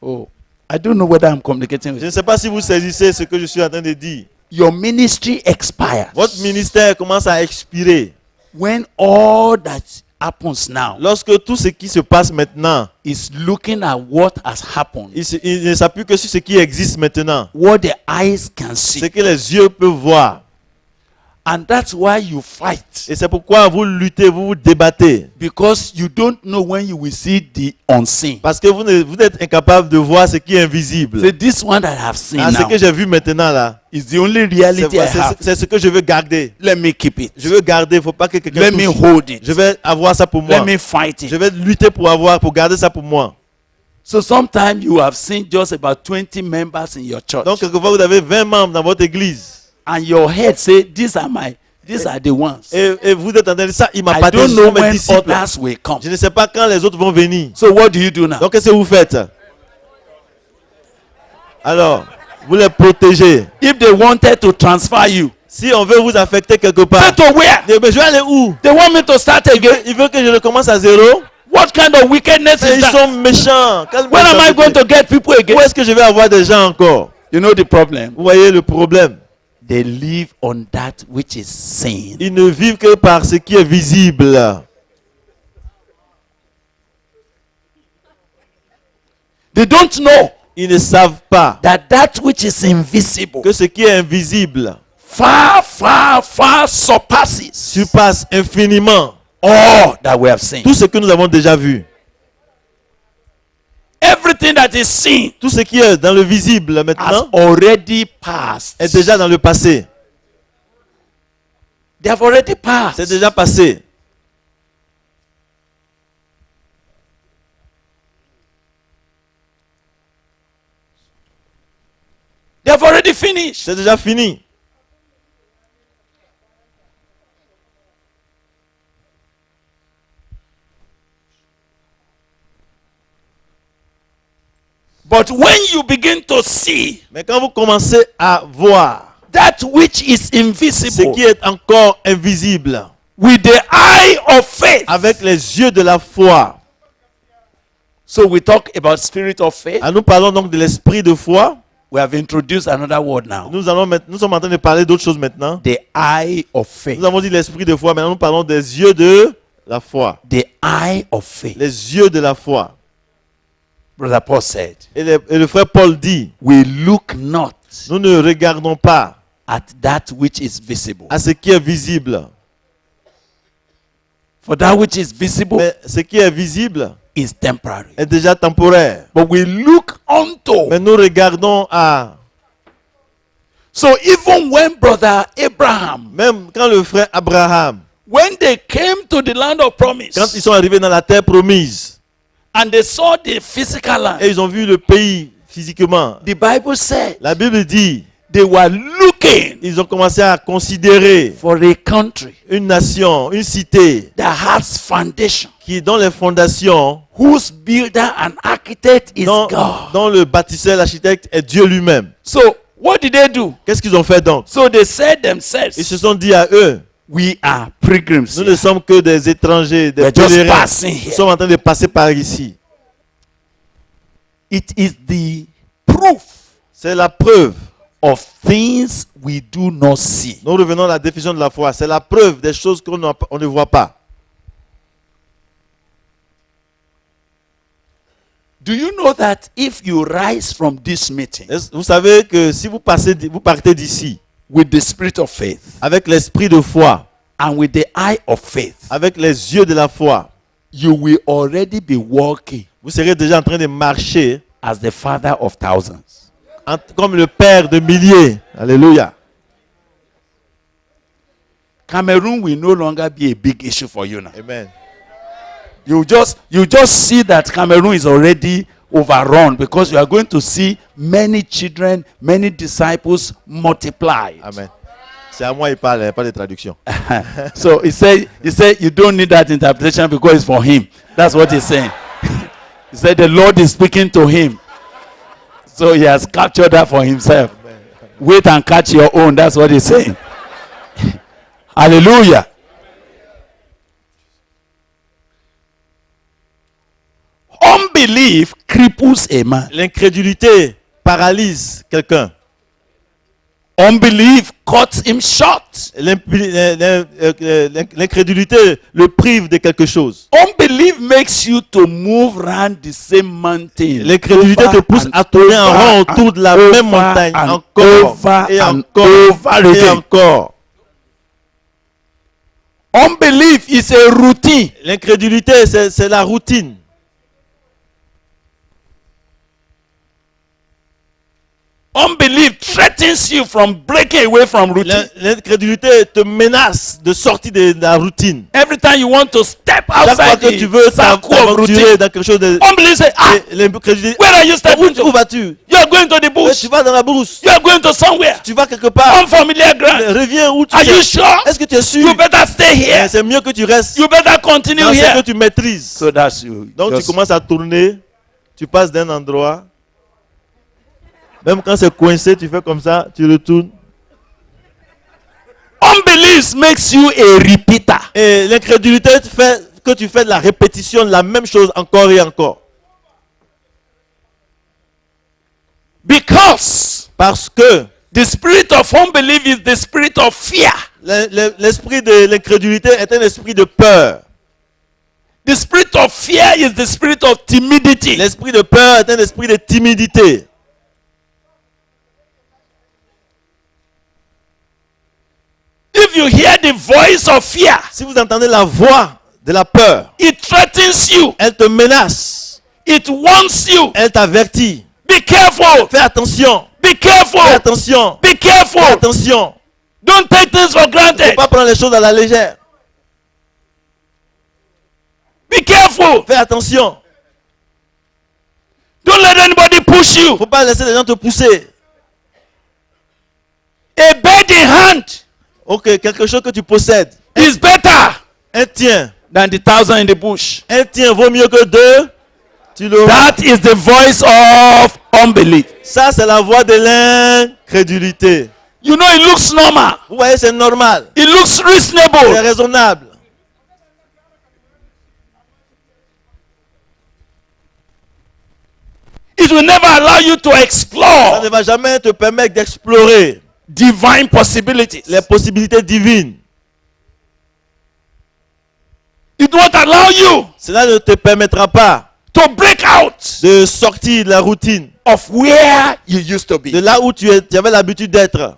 Oh, I don't know whether I'm communicating with Je ne you. sais pas si vous saisissez ce que je suis en train de dire. Your ministry expires Votre ministère commence à expirer. when all that happens now Lorsque tout ce qui se passe maintenant, is looking at what has happened, il ne s'appuie que sur ce qui existe maintenant. what the eyes can Ce see. que les yeux peuvent voir. And that's why you fight, Et c'est pourquoi vous luttez, vous vous débattez. because you don't know when you will see the unseen. Parce que vous êtes incapable de voir ce qui est invisible. So this one that I have seen Ah, ce now que j'ai vu maintenant là, is the only reality I have. c'est ce que je veux garder. Let me keep it. Je veux garder, il ne faut pas que quelqu'un Let me touche. hold it. Je vais avoir ça pour moi. Let me fight Je it. vais lutter pour garder ça pour moi. So sometimes you have seen just about 20 members in your church, Donc, quelquefois, vous avez 20 membres dans votre église. and your head say, "These are my These are the ones. Et vous êtes en train de dire ça, il m'a I pas don't dit, know mes when disciples. others will come. Je ne sais pas quand les autres vont venir. So what do you do now? Donc qu'est-ce que vous faites? Alors, vous les protégez. If they wanted to transfer you, Si on veut vous affecter quelque part, say to where? mais je vais aller où? They want me to start again. Il veut que je recommence à zéro. What kind of wickedness Mais is ils that? sont méchants. Quelle When am I méchanceté. going to get people Où again? est-ce que je vais avoir des gens encore? You know the problem. Vous voyez le problème. They live on that which is seen. Ils ne vivent que par ce qui est visible. They don't know Ils ne savent pas that which is invisible que ce qui est invisible far surpasses surpasse infiniment all that we have seen. tout ce que nous avons déjà vu. Everything that is seen Tout ce qui est dans le visible has maintenant already passed. est déjà dans le passé. They have already passed. C'est déjà passé. They have already finished. C'est déjà fini. But when you begin to see Mais quand vous commencez à voir that which is ce invisible qui est encore invisible with the eye of faith, avec les yeux de la foi, so we talk about spirit of faith. nous parlons donc de l'esprit de foi. We have introduced another word now. Nous sommes en train de parler d'autre chose maintenant. The eye of faith. Nous avons dit l'esprit de foi, maintenant nous parlons des yeux de la foi. The eye of faith. Les yeux de la foi. Brother Paul said, Et le frère Paul dit, we look not nous ne regardons pas at that which is visible. à ce qui est visible. For that which is visible Mais ce qui est visible is temporary. est déjà temporaire. But we look unto. Mais nous regardons à... So even when brother Abraham, Même quand le frère Abraham, when they came to the land of promise, quand ils sont arrivés dans la terre promise, and they saw the physical land, et ils ont vu le pays physiquement, the Bible said la Bible dit, they were looking ils ont commencé à considérer for a country une nation, une cité that has foundation, qui, dont les fondations, whose builder and architect is God. dont le bâtisseur, l'architecte est Dieu lui-même. So what did they do? Qu'est-ce qu'ils ont fait donc? So they said Ils themselves, se sont dit à eux, we are pilgrims. nous ne sommes que des étrangers, des We're just pèlerins. passing Nous here. sommes en train de passer par ici. It is the proof C'est la preuve. of things we do not see. Nous revenons à la définition de la foi. C'est la preuve des choses qu'on ne voit pas. Do you know that if you rise from this meeting Vous savez que si vous partez d'ici with the spirit of faith avec l'esprit de foi, and with the eye of faith, avec les yeux de la foi, you will already be walking vous serez déjà en train de marcher as the father of thousands. comme le Père de milliers. Alléluia. Cameroon will no longer be a big issue for you now. Amen. You just see that Cameroon is already overrun because you are going to see many children, many disciples multiplied. Amen. C'est à moi il parle, pas de traduction. So he said you don't need that interpretation because it's for him. That's what he's saying. He said the Lord is speaking to him. So he has captured that for himself. Wait and catch your own. That's what he's saying. Hallelujah. Unbelief cripples a man. L'incrédulité paralyse quelqu'un. Unbelief cuts him short. L'incrédulité le prive de quelque chose. Unbelief makes you to move around the same mountain. L'incrédulité te pousse à tourner en rond autour de la même montagne encore et encore et encore. Unbelief is a routine. L'incrédulité, c'est la routine. Unbelief threatens threatens you from breaking away from routine. L'incrédulité te menace de sortir de la routine. Every time you want to step Chaque fois outside que tu veux the circle of t'aventurer routine, dans quelque chose de... unbelief say, ah, Et l'incrédulité... where are you stepping Où to? vas-tu? You are going to the Tu bush. vas dans la brousse. You are going to somewhere. Tu vas quelque part. Unfamiliar ground. Reviens où tu Are you es. sure? Est-ce que tu es sûr? You better stay here. Mais c'est mieux que tu restes You better continue dans ce que here. tu maîtrises. So that's you. Donc tu Just- commences à tourner, tu passes d'un endroit. Même quand c'est coincé, tu fais comme ça, tu retournes. Unbelief makes you a repeater. Et l'incrédulité fait que tu fais de la répétition de la même chose encore et encore. Because Parce que the spirit of unbelief is the spirit of fear. l'esprit de l'incrédulité est un esprit de peur. The spirit of fear is the spirit of timidity. L'esprit de peur est un esprit de timidité. If you hear the voice of fear, Si vous entendez la voix de la peur, it threatens you. elle te menace, It warns you. elle t'avertit. Be careful. Fais attention, Be careful. fais attention, Be fais careful. attention. Don't take things for Il ne faut granted. pas prendre les choses à la légère. Be careful. Fais attention. Don't let anybody push Il ne you. faut pas laisser les gens te pousser. A bird in hand Ok, quelque chose que tu possèdes. is better Un tien. than the thousand in the bush. Un tien vaut mieux que deux. Tu l'auras. That is the voice of unbelief. Ça, c'est la voix de l'incrédulité. You know, it looks normal. Vous voyez, c'est normal. It looks C'est reasonable. raisonnable. It will never allow you to Ça ne explore va jamais te permettre d'explorer divine possibilities. les possibilités divines. It won't allow you Cela ne te permettra pas to break out de sortir de la routine, of where you used to de be. là où tu avais l'habitude d'être.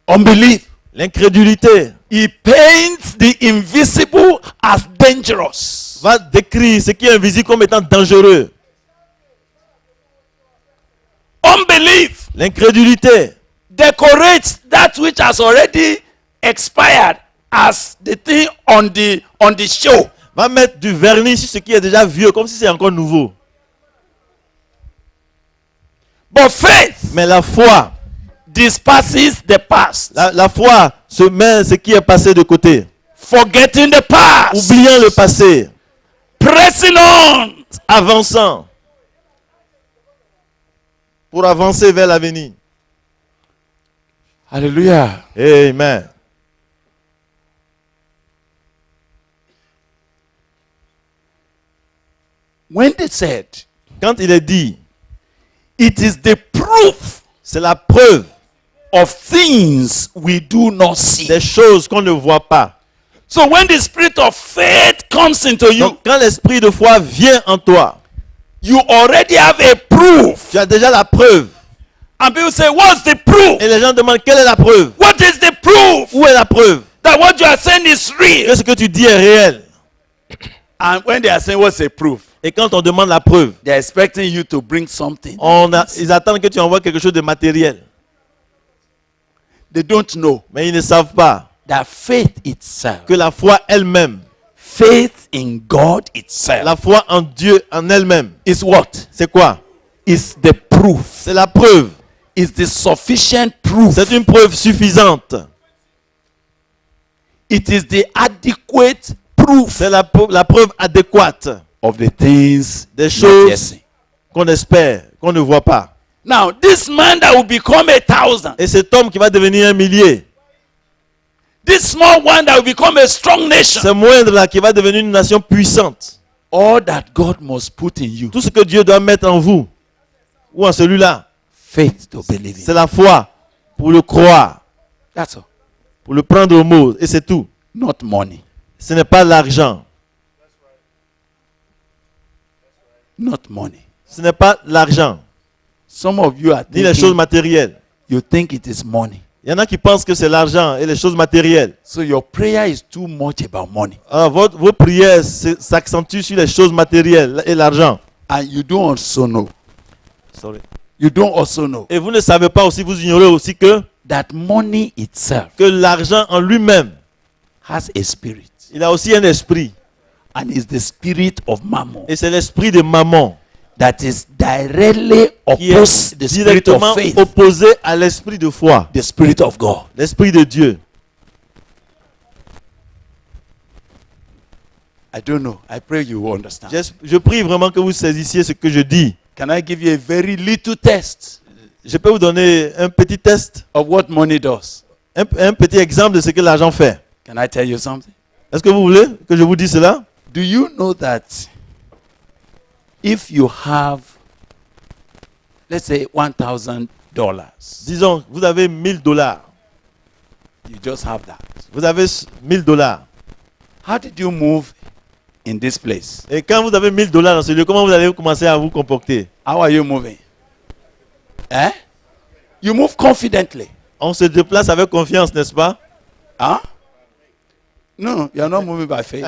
Unbelief. L'incrédulité It paints the invisible as dangerous. va décrire ce qui est invisible comme étant dangereux. Unbelief L'incrédulité decorates that which has already expired as the thing on the show. va mettre du vernis sur ce qui est déjà vieux, comme si c'est encore nouveau. But faith Mais la foi, disperses the past, la foi se met ce qui est passé de côté. forgetting the past, Oubliant le passé, pressing on avançant pour avancer vers l'avenir. Hallelujah. Amen. When they said, Quand il est dit, it is the proof c'est la preuve of things we do not see. des choses qu'on ne voit pas. So when the spirit of faith comes into you, Donc, quand l'esprit de foi vient en toi, you already have a proof. tu as déjà la preuve. And people say, what's the proof? Et les gens demandent quelle est la preuve? What is the proof Où est la preuve that what you are saying is que real? ce que tu dis est réel? And when they are saying, what's the proof? Et quand on demande la preuve, They're expecting you to bring something. ils attendent que tu envoies quelque chose de matériel. They don't know Mais ils ne savent pas that faith itself, que la foi elle-même, faith in God itself, la foi en Dieu en elle-même, is what? c'est quoi? Is the proof. C'est la preuve. Is the sufficient proof. C'est une preuve suffisante. It is the adequate proof C'est la preuve adéquate of the things des not choses yet seen. qu'on espère, qu'on ne voit pas. Now, this man that will become 1,000, Et cet homme qui va devenir un millier, this small one that will become a strong nation, ce moindre là qui va devenir une nation puissante. all that God must put in you, Tout ce que Dieu doit mettre en vous, ou en celui-là, faith to believe in. c'est la foi pour le croire, That's all. pour le prendre au mot, et c'est tout. Not money. Ce n'est pas l'argent. Not money. Ce n'est pas l'argent, Some of you are ni les choses thinking, matérielles. you think it is money. Il y en a qui pensent que c'est l'argent et les choses matérielles. So your prayer is too much about money. Alors vos prières s'accentuent sur les choses matérielles et l'argent. And you don't also know. Sorry. You don't also know Et vous ne savez pas aussi, vous ignorez aussi que that money itself l'argent en lui-même, has a spirit. il a aussi un esprit. And it's the spirit of mammon Et c'est l'esprit de maman that is directly qui opposed est the spirit directement of faith, opposé à l'esprit de foi, the spirit of God. l'esprit de Dieu. I don't know. I pray you will understand. Je prie vraiment que vous saisissiez ce que je dis. Can I give you a very little test Je peux vous donner un petit test, of what money does? un petit exemple de ce que l'argent fait. Can I tell you something? Est-ce que vous voulez que je vous dise cela? Do you know that if you have, let's say, $1,000, Disons, vous avez $1000. you just have that. Vous avez $1000. How did you move in this place? Et quand vous avez $1000 dans ce lieu, comment vous allez commencer à vous comporter? How are you moving? Eh? You move confidently. On se déplace avec confiance, n'est-ce pas? Huh? No, you are not moving by faith.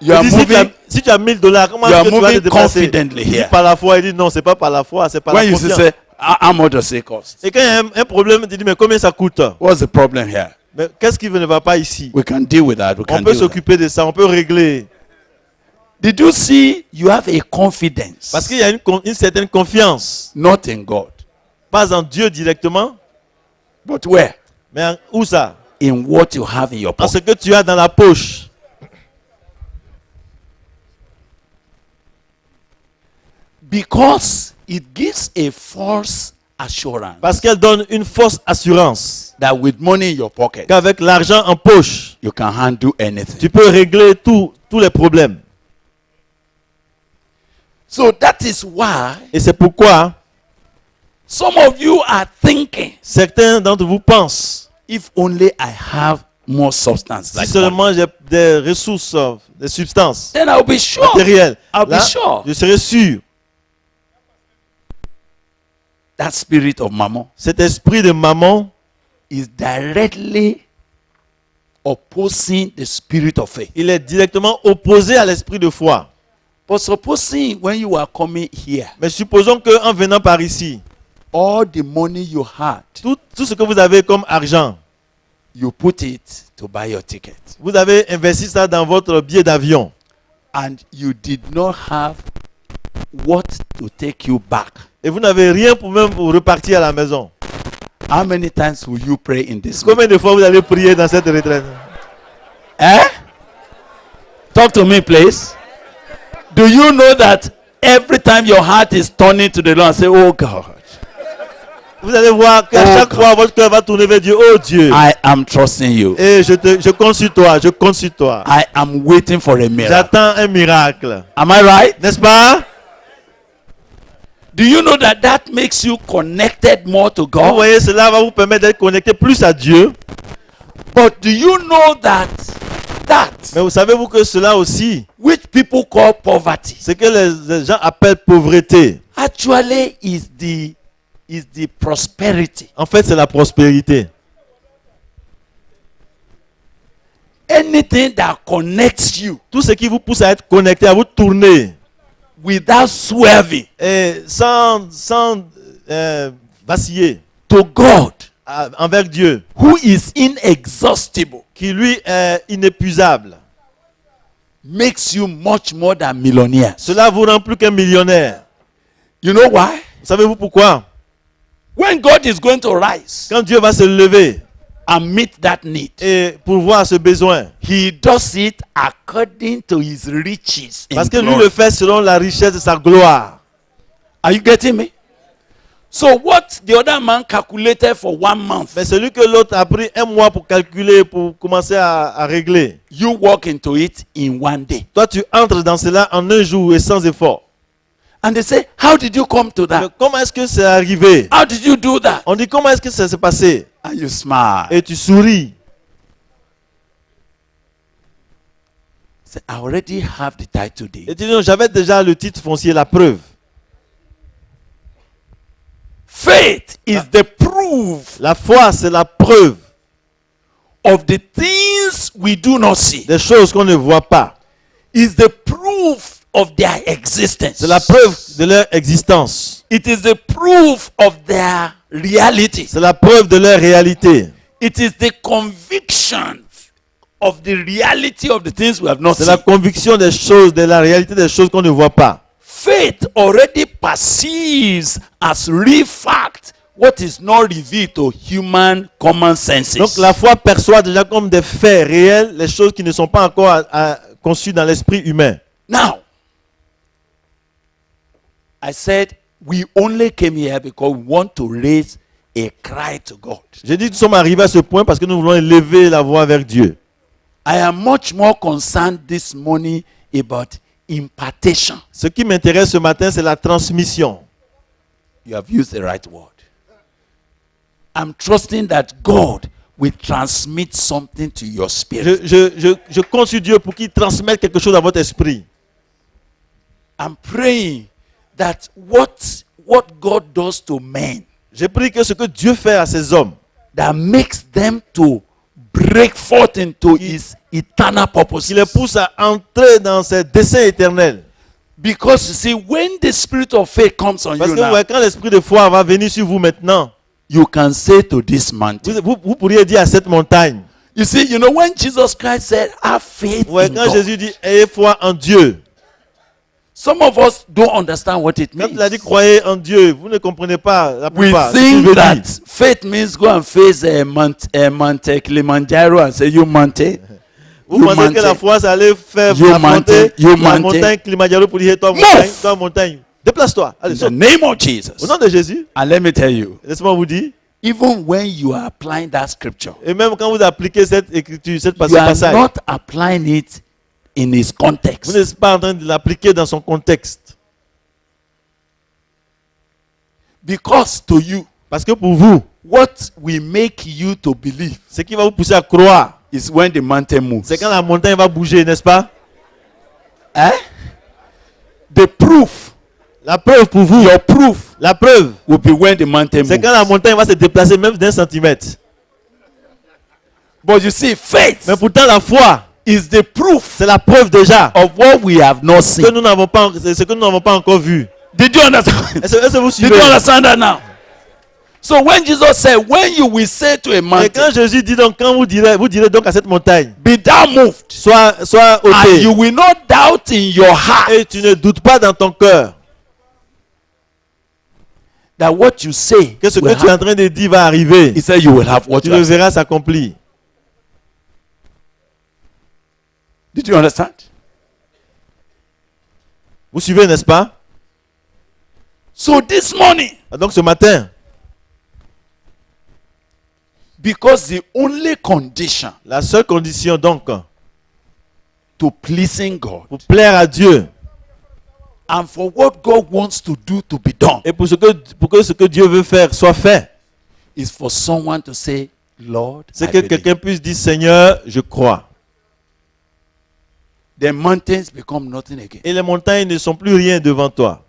You Je are dis, moving. si tu as $1000, comment You est-ce are que tu vas te moving déplacer? confidently Il dit here. par la foi, il dit non, c'est pas par la foi, c'est par When la you confiance. say, how much does it cost? Et quand il y a un problème, tu dis mais combien ça coûte? What's the problem here? Mais qu'est-ce qui ne va pas ici? We can deal with that. We On can peut deal with that. s'occuper de ça, on peut régler. Did you see you have a confidence? Parce qu'il y a une certaine confiance, Not in God. pas en Dieu directement, But where? mais où ça? In what you have in your En ce pocket. que tu as dans la poche. Because it gives a false assurance Parce qu'elle donne une fausse assurance that with money in your pocket, qu'avec l'argent en poche, you can handle anything. tu peux régler tous les problèmes. So that is why Et c'est pourquoi some of you are thinking, certains d'entre vous pensent, if only I have more substance, si like money, seulement j'ai des ressources, des substances then I'll be sure. matérielles, I'll be là, sure. je serai sûr. That spirit of mammon Cet esprit de maman is directly opposing the spirit of faith. il est directement opposé à l'esprit de foi. But supposing when you are coming here, Mais supposons qu'en venant par ici, all the money you had, tout ce que vous avez comme argent, you put it to buy your ticket. vous avez investi ça dans votre billet d'avion. And you did not have what to take you back. Et vous n'avez rien pour même vous repartir à la maison. How many times will you pray in this? Combien de fois vous allez prier dans cette retraite? Eh? Talk to me, please. Do you know that every time your heart is turning to the Lord, say, "Oh God, Vous allez voir qu'à Oh chaque God. fois votre cœur va tourner vers Dieu. Oh Dieu. I am trusting you. Et je compte sur toi, je compte sur toi. I am waiting for a miracle." J'attends un miracle. Am I right? N'est-ce pas? Do you know that that makes you connected more to Vous God? voyez, cela va vous permettre d'être connecté plus à Dieu. But do you know that Mais vous savez-vous que cela aussi, which people call poverty ce que les gens appellent pauvreté, actually is the prosperity. en fait, c'est la prospérité. Anything that connects you Tout ce qui vous pousse à être connecté, à vous tourner, without swerving et sans vaciller to God, envers Dieu, who is inexhaustible, qui lui est inépuisable. makes you much more than millionaires. Cela vous rend plus qu'un millionnaire. You know why? Savez-vous pourquoi? When God is going to rise Quand Dieu va se lever and meet that need, et pourvoir ce besoin, He does it according to His riches. in parce que lui glory. le fait selon la richesse de sa gloire. Are you getting me? So what the other man calculated for 1 month, Mais celui que l'autre a pris un mois pour calculer, pour commencer à régler, you walk into it in 1 day. toi tu entres dans cela en un jour et sans effort. And they say, how did you come to Mais that? comment est-ce que c'est arrivé? How did you do that? On dit comment est-ce que ça s'est passé? And you smile. Et tu souris. Say, I already have the title deed. Et tu dis non, j'avais déjà le titre foncier, la preuve. Faith is the proof La foi, c'est la preuve of the things we do not see. des choses qu'on ne voit pas. Is the proof of their existence. C'est la preuve de leur existence. It is the proof of their reality. C'est la preuve de leur réalité. It is the conviction of the reality of the things we have not C'est seen. la conviction des choses, de la réalité des choses qu'on ne voit pas. Faith already perceives as real fact what is not revealed to human common senses. Donc la foi perçoit déjà comme des faits réels les choses qui ne sont pas encore conçues dans l'esprit humain. Now, I said we only came here because we want to raise a cry to God. J'ai dit que nous sommes arrivés à ce point parce que nous voulons élever la voix vers Dieu. I am much more concerned this morning about impartation. Ce qui m'intéresse ce matin, c'est la transmission. You have used the right word. I'm trusting that God will transmit something to your spirit. Je compte sur Dieu pour qu'il transmette quelque chose à votre esprit. I'm praying that what God does to men J'ai pris que ce que Dieu fait à ces hommes, that makes them to break forth into his eternal purpose. qui les pousse à entrer dans ses desseins éternels. Because you see, when the spirit of faith comes on Parce you que now, ouais, quand l'esprit de foi va venir sur vous maintenant, you can say to this mountain. vous pourriez dire à cette montagne. You see, you know, when Jesus Christ said, have faith Ouais, in quand God, Jésus dit ayez foi en Dieu, some of us don't understand what it quand means. il a dit croyez en Dieu, vous ne comprenez pas la We plupart. ce qu'il think veut that dire. faith means go and face Mount Kilimanjaro and say, you mountain. Vous You pensez que la mountain. foi, ça allait faire You affronter mountain. You la mountain. montagne Kilimanjaro pour dire toi Move. montagne, toi montagne. Déplace-toi. Allez, In the saute. name of Jesus. Au nom de Jésus, And let me tell you, laissez-moi vous dire, even when you are applying that scripture, et même quand vous appliquez cette écriture, cette you are passage, not applying it in its vous context. n'êtes pas en train de l'appliquer dans son contexte. Because to you, Parce que pour vous, what will make you to believe ce qui va vous pousser à croire, is when the mountain moves. c'est quand la montagne va bouger, n'est-ce pas? Eh? The proof, La preuve pour vous, your proof la preuve, will be when the mountain c'est moves. quand la montagne va se déplacer même d'1 centimètre. But you see, faith Mais pourtant, la foi, is the proof c'est la preuve déjà of what we have not que seen. nous n'avons pas, c'est ce que nous n'avons pas encore vu. Did you understand? Est-ce que vous Did suivez? you understand that now? So when Jesus said, when you will say to a Et quand mountain, Jésus dit donc, quand vous direz donc à cette montagne, be thou moved, sois and ôté, you will not doubt in your heart et tu ne doutes pas dans ton cœur that what you say que ce will que tu es en happen. train de dire va arriver. He said you will have what Tu you le have. verras s'accomplir. Did you understand? Vous suivez, n'est-ce pas? So this morning, Donc ce matin, because the only condition la seule condition donc to pleasing God pour plaire à Dieu and for what God wants to do to be done et pour que ce que Dieu veut faire soit fait, is for someone to say, Lord, c'est I que believe. quelqu'un puisse dire Seigneur, je crois. The mountains become nothing again. Et les montagnes ne sont plus rien devant toi.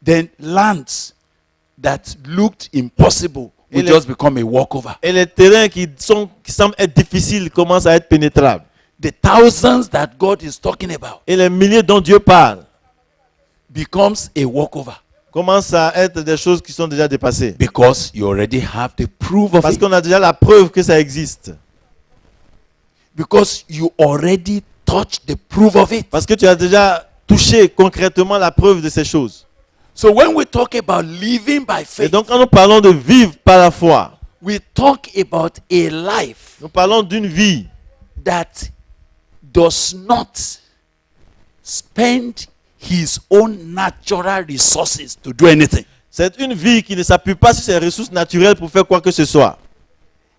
Then lands that looked impossible will Et les- just become a walkover. Et les terrains qui semblent être difficiles commencent à être pénétrables. The thousands that God is talking about Et les milliers dont Dieu parle becomes a walkover commencent à être des choses qui sont déjà dépassées. because you already have the proof of Parce it. qu'on a déjà la preuve que ça existe. Because you already touched the proof of it. Parce que tu as déjà touché concrètement la preuve de ces choses. So when we talk about living by Et faith, donc quand nous parlons de vivre par la foi, we talk about a life nous parlons d'une vie that does not spend his own natural resources to do anything. C'est une vie qui ne s'appuie pas sur ses ressources naturelles pour faire quoi que ce soit.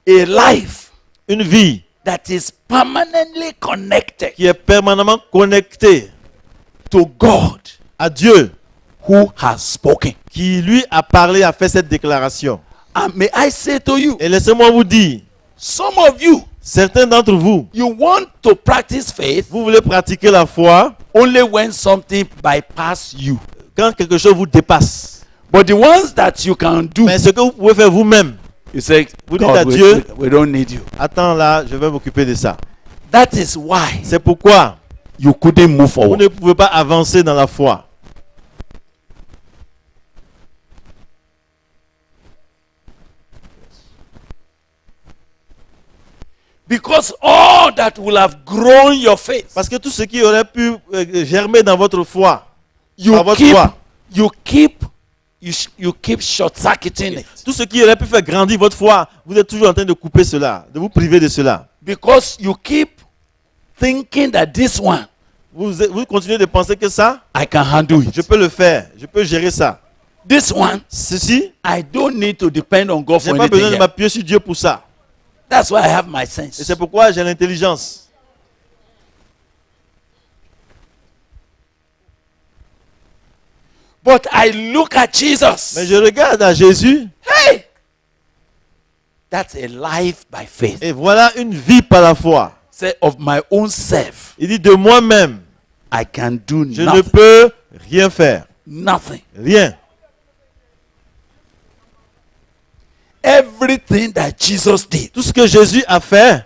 A life Une vie that is permanently connected qui est permanemment connectée to God à Dieu, who has spoken. qui lui a parlé, a fait cette déclaration. And may I say to you, Et laissez-moi vous dire, some of you, certains d'entre vous, you want to practice faith vous voulez pratiquer la foi only when something bypass you. quand quelque chose vous dépasse. But the ones that you can do, Mais ce que vous pouvez faire vous-même, you say, vous dites God, à we, Dieu, we don't need you. attends là, je vais m'occuper de ça. That is why C'est pourquoi you couldn't move Vous forward. ne pouvez pas avancer dans la foi. Because all that will have grown your faith, Parce que tout ce qui aurait pu germer dans votre foi, you par votre keep, foi, you keep short-circuiting it. tout ce qui aurait pu faire grandir votre foi, vous êtes toujours en train de couper cela, de vous priver de cela. Because you keep thinking that this one, Vous continuez de penser que ça, I can handle je it. peux le faire, je peux gérer ça. This one, Ceci, I don't need to depend on God je for n'ai pas besoin anything. de Here. m'appuyer sur Dieu pour ça. That's why I have my Et sense. c'est pourquoi j'ai l'intelligence. But I look at Jesus. Mais je regarde à Jésus, Hey! That's a life by faith. et voilà une vie par la foi. Say, of my own self, Il dit de moi-même, I can do je ne nothing. peux rien faire. Nothing. Rien. Everything that Jesus did. Tout ce que Jésus a fait,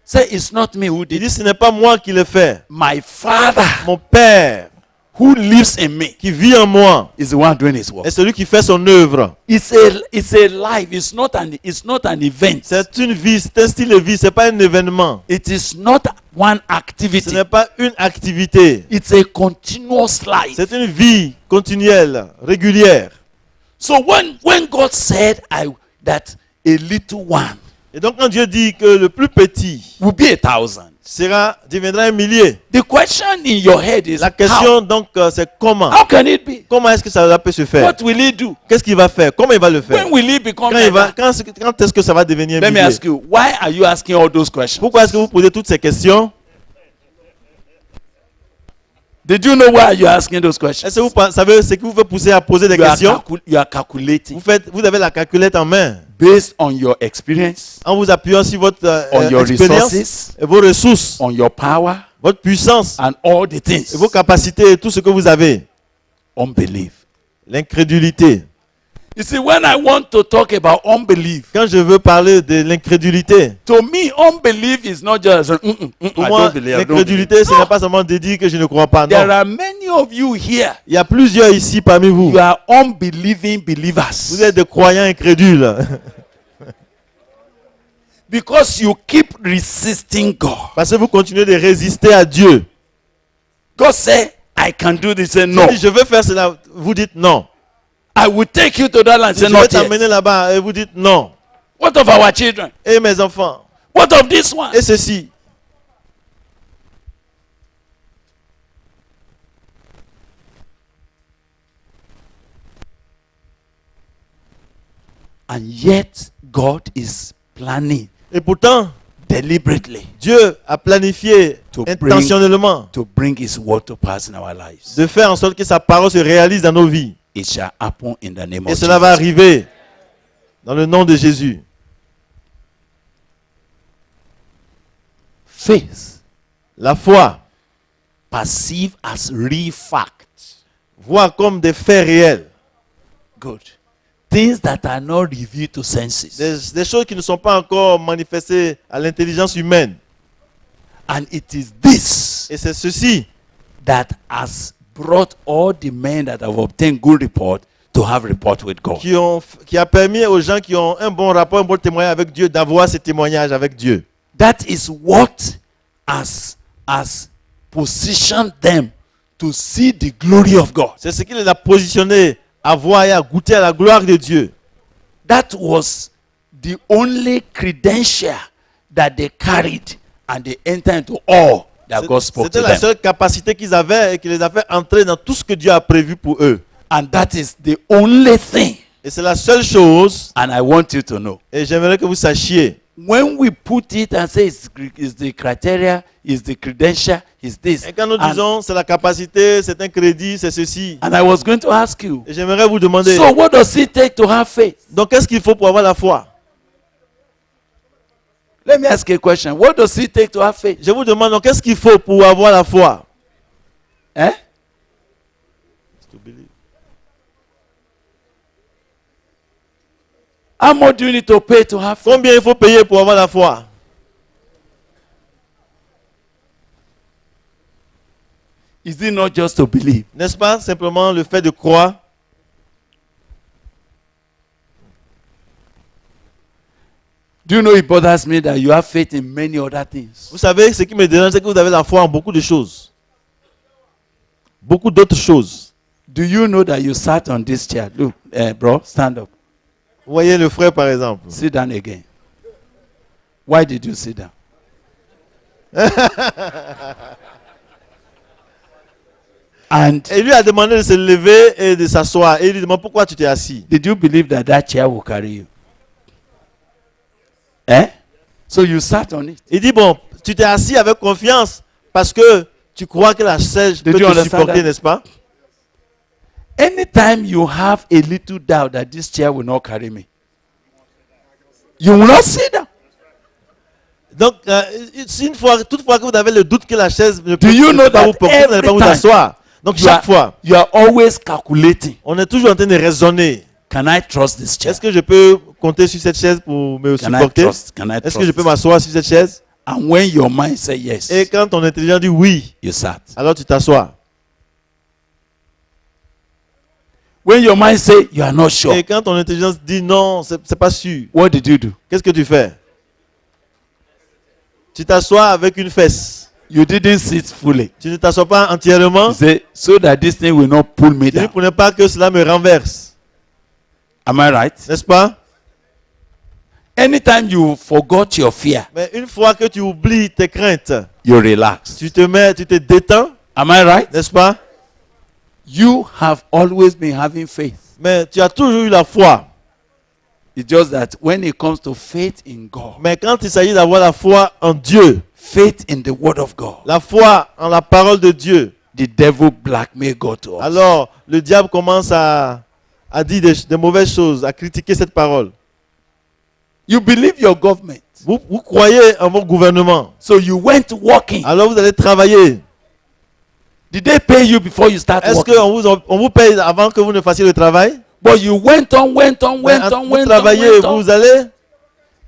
Say, it's not me who il did dit it. ce n'est pas moi qui le fais. My Father Mon Père who lives in me qui vit en moi is the one doing his work. est celui qui fait son œuvre. It's a life. It's not an event. C'est une vie, c'est un style de vie, ce n'est pas un événement. It is not one Ce activity. n'est pas une activité. It's a continuous life. C'est une vie continuelle, régulière. So when God said that a little one Et donc quand Dieu dit que le plus petit will be 1,000, deviendra un millier, the question in your head is la question donc c'est comment. how can it be? Comment est-ce que ça peut se faire? What will he do? Qu'est-ce qu'il va faire? Comment il va le faire? When will he become Quand, like that? quand est-ce que ça va devenir un Let me millier? ask you, why are you asking all those questions? Pourquoi est-ce que vous posez toutes ces questions? Did you know why you're asking those questions? Est-ce que vous savez ce qui vous fait pousser à poser des You are, questions? you are calculating Vous avez la calculette en main. based on your experience, En vous appuyant sur votre on your expérience, resources, et vos ressources, on your power, votre puissance, and all the things. et vos capacités, et tout ce que vous avez. Unbelief. L'incrédulité. You see, when I want to talk about unbelief, Quand je veux parler de l'incrédulité, to me, unbelief is not just I pour moi, don't believe. I don't l'incrédulité, believe. ce n'est pas seulement de dire que je ne crois pas. There Non. are many of you here. Il y a plusieurs ici parmi vous. You are unbelieving believers Vous êtes des croyants incrédules. because you keep resisting God. Parce que vous continuez de résister à Dieu. God said, "I can do this." Say Il no. dit, je veux faire cela. Vous dites non. I will take you to that land. Je Say vais not yet. t'amener là-bas. Et vous dites non. What of our children? Et mes enfants. What of this one? Et ceci. And yet, God is planning Et pourtant, deliberately Dieu a planifié To intentionnellement to bring His word to pass in our lives. de faire en sorte que sa parole se réalise dans nos vies. It shall happen in the name Et of cela va Jesus. arriver dans le nom de Jésus. Faith, La foi, perceived as real fact. voir comme des faits réels. Good. Things that are not revealed to senses. Des choses qui ne sont pas encore manifestées à l'intelligence humaine. And it is this Et c'est ceci that has brought all the men that have obtained good report to have report with God. qui a permis aux gens qui ont un bon rapport, un bon témoignage avec Dieu, d'avoir ces témoignages avec Dieu. That is what has positioned them to see the glory of God. C'est ce qui les a positionnés à voir et à goûter à la gloire de Dieu. That was the only credential that they carried and they entered into all that God spoke to C'était la them. seule capacité qu'ils avaient et qui les a fait entrer dans tout ce que Dieu a prévu pour eux. And that is the only thing. Et c'est la seule chose, And I want you to know. et j'aimerais que vous sachiez, When we put it and say it's the criteria, it's the credential, it's this. et quand nous And, disons c'est la capacité, c'est un crédit, c'est ceci, and I was going to ask you, et j'aimerais vous demander, so what does it take to have faith? donc qu'est-ce qu'il faut pour avoir la foi? Let me ask you a question. What does it take to have faith? Je vous demande, donc qu'est-ce qu'il faut pour avoir la foi? Eh? How much do you need to pay to have faith? Combien il faut payer pour avoir la foi? Is it not just to believe? N'est-ce pas simplement le fait de croire? Do you know it bothers me that you have faith in many other things? Vous savez, ce qui me dérange, c'est que vous avez la foi en beaucoup de choses. Beaucoup d'autres choses. Do you know that you sat on this chair? Look, bro, stand up. Vous voyez le frère, par exemple. Sit down again. Why did you sit down? And Et lui a demandé de se lever et de s'asseoir. Et il lui demande pourquoi tu t'es assis. did you believe that that chair will carry you? Eh? So you sat on it. Il dit, bon, tu t'es assis avec confiance parce que tu crois que la chaise peut Did you te understand supporter, that? n'est-ce pas? Anytime you have a little doubt that this chair will not carry me, you will not sit down. Donc, si toutefois que vous avez le doute que la chaise ne Do you ne know peut pas that vous porter, vous n'allez pas every vous time asseoir. Donc, You are, chaque fois, you are always calculating. on est toujours en train de raisonner. Can I trust this chair? Est-ce que je peux compter sur cette chaise pour me Can I supporter? trust? Can I Est-ce trust? que je peux this? m'asseoir sur cette chaise? And when your mind say yes, Et quand ton intelligence dit oui, you sat. alors tu t'assois. When your mind say you are not sure, Et quand ton intelligence dit non, c'est pas sûr, what did you do? qu'est-ce que tu fais? Tu t'assois avec une fesse. You didn't sit fully. Tu ne t'assois pas entièrement. You say, so that this thing will not pull me Tu ne down. pour ne pas que cela me renverse. Am I right? N'est-ce pas? Anytime you forgot your fear, Mais une fois que tu oublies tes craintes, you relax. tu te détends, Am I right? n'est-ce pas? You have always been having faith. Mais tu as toujours eu la foi. It's just that when it comes to faith in God, Mais quand il s'agit d'avoir la foi en Dieu, faith in the word of God, la foi en la parole de Dieu, the devil blackmail God to us. alors le diable commence à dire des mauvaises choses, à critiquer cette parole. You believe your government, Vous croyez en votre gouvernement, so you went working. alors vous allez travailler. Did they pay you before you start Est-ce working? qu'on vous paye avant que vous ne fassiez le travail? But you went on, Mais vous travaillez, vous allez,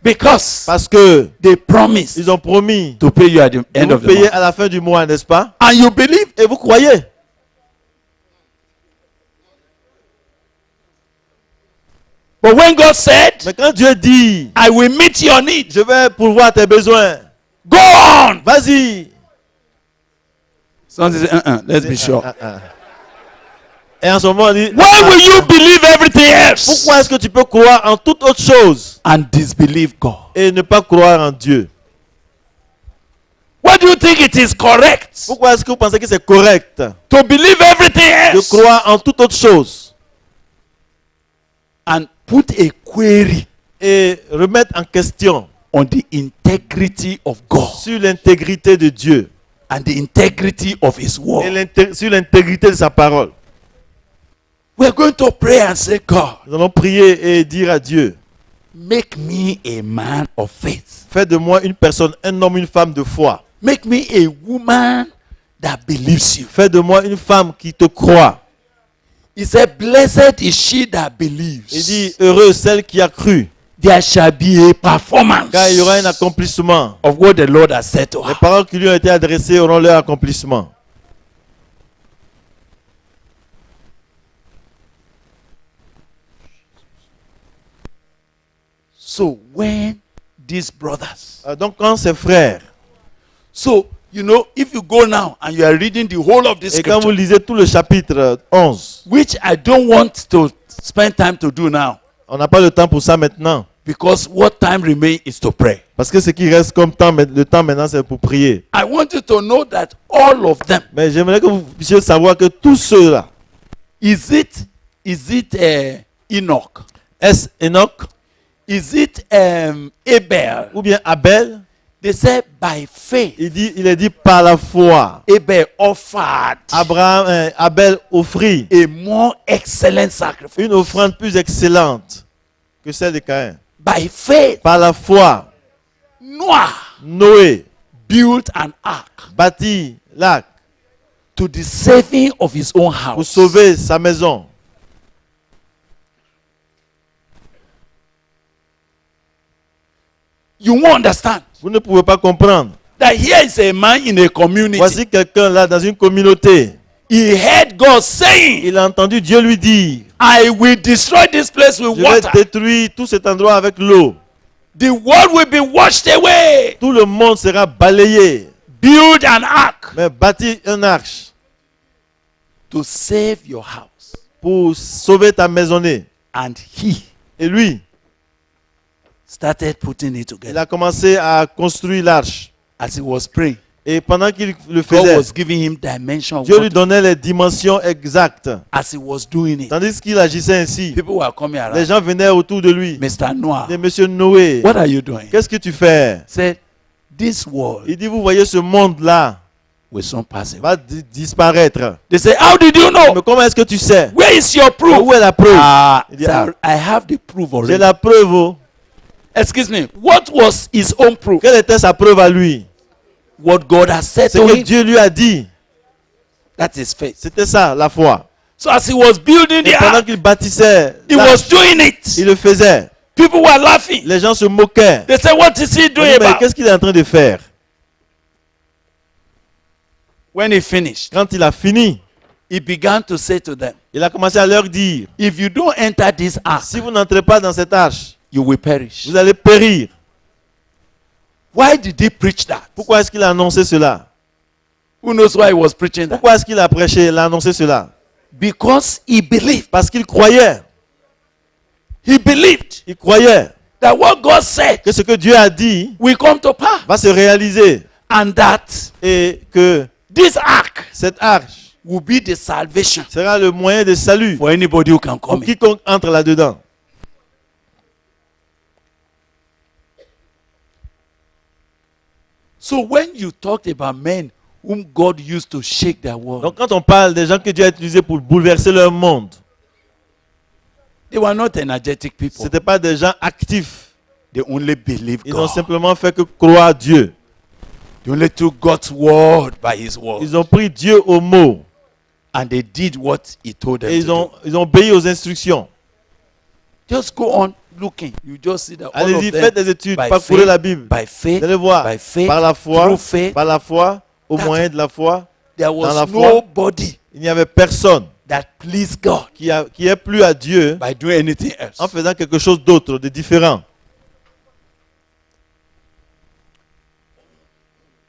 because parce que they promised ils ont promis to pay you at the de end vous of the payer month. à la fin du mois, n'est-ce pas? And you believe. Et vous croyez. But when God said, Mais quand Dieu dit, I will meet your need, je vais pourvoir tes besoins, go on. vas-y. Some say, let's be sure. Et en ce moment, on dit, Why will you believe everything else pourquoi est-ce que tu peux croire en toute autre chose and disbelieve God? et ne pas croire en Dieu? Why do you think it is correct Pourquoi est-ce que vous pensez que c'est correct to believe everything de else croire en toute autre chose and put a query et remettre en question on the integrity of God sur l'intégrité de Dieu and the integrity of His et word? sur l'intégrité de sa parole? We're going to pray and say, God, Nous allons prier et dire à Dieu, make me a man of faith. fais de moi une personne, un homme, une femme de foi. Make me a woman that believes you. Fais de moi une femme qui te croit. He said, blessed is she that believes. Il dit, heureuse celle qui a cru, There shall be a performance car il y aura un accomplissement. of what the Lord has said to Les her. paroles qui lui ont été adressées auront leur accomplissement. So when these brothers, Donc quand ses frères, so you know, if you go now and you are reading the whole of this et quand vous scripture, lisez tout le chapitre 11, which I don't want to spend time to do now, on n'a pas le temps pour ça maintenant. because what time remains is to pray. Parce que ce qui reste comme temps, le temps maintenant, c'est pour prier. I want you to know that all of them, Mais j'aimerais que vous puissiez savoir que tous ceux-là, is it Enoch? est-ce Enoch Is it Abel? ou bien Abel? They say by faith, Il est dit par la foi. Abel offered Abel offrit a more excellent sacrifice. une offrande plus excellente que celle de Caïn. By faith, Par la foi, Noah Noé built an ark bâtit l'arc to the saving of his own pour house. sauver sa maison. You won't understand. Vous ne pouvez pas comprendre. that here is a man in a community. Voici quelqu'un là dans une communauté. He heard God saying, Il a entendu Dieu lui dire, I will destroy this place with je vais water. détruire tout cet endroit avec l'eau. The world will be washed away. Tout le monde sera balayé. Build an ark Mais bâtis un arche to save your house. pour sauver ta maisonnée. And he Et lui, started putting it il together. a commencé à construire l'arche. As he was praying, Et pendant qu'il le God faisait, was giving him dimension of Dieu lui water. donnait les dimensions exactes. As he was doing it, Tandis qu'il agissait ainsi, people were coming les around. gens venaient autour de lui. Mr. Noah, Et Monsieur Noé, what are you doing? qu'est-ce que tu fais? Said, this world Il dit, vous voyez ce monde-là will soon pass away. va disparaître. They say, how did you know? Mais comment est-ce que tu sais? Where is your proof? Où est la preuve? Il dit, Sir, ah, I have the proof j'ai already. la preuve. Oh. Excuse me. What was his own proof? Quelle était sa preuve à lui? What God has said C'est to que him. Dieu lui a dit. That is faith. C'était ça, la foi. So as he was building Et the pendant ark, qu'il bâtissait, he l'arche, was doing it. il le faisait. People were laughing. Les gens se moquaient. They said, what is he On dit, doing mais about? qu'est-ce qu'il est en train de faire? When he finished, Quand il a fini, he began to say to them, il a commencé à leur dire, if you don't enter this ark, si vous n'entrez pas dans cette arche, you will perish. vous allez périr. Why did he preach that? Pourquoi est-ce qu'il a annoncé cela? Who knows why he was preaching that? Pourquoi est-ce qu'il a prêché, il a annoncé cela? Because he believed. Parce qu'il croyait. He believed Il croyait that what God said que ce que Dieu a dit will come to pass. va se réaliser. And that Et que this ark cette arche will be the salvation sera le moyen de salut for anybody who can pour come in. quiconque entre là-dedans. So when you talked about men whom God used to shake their world, Donc quand on parle des gens que Dieu a utilisés pour bouleverser leur monde, they were not energetic ce people. n'étaient pas des gens actifs. They only believed Ils n'ont God. simplement fait que croire Dieu. They only took God's word by His word. Ils ont pris Dieu au mot. And they did what He told them Et to ils ont obéi aux instructions. do. Just go on looking. You just see that all of Allez-y, them faites des études, by parcourez faith, la Bible. by faith, Vous allez voir, by faith, par la foi, through faith, au moyen de la foi, there dans la was foi, nobody il n'y avait personne that pleased God qui ait plu à Dieu by doing anything else. en faisant quelque chose d'autre, de différent.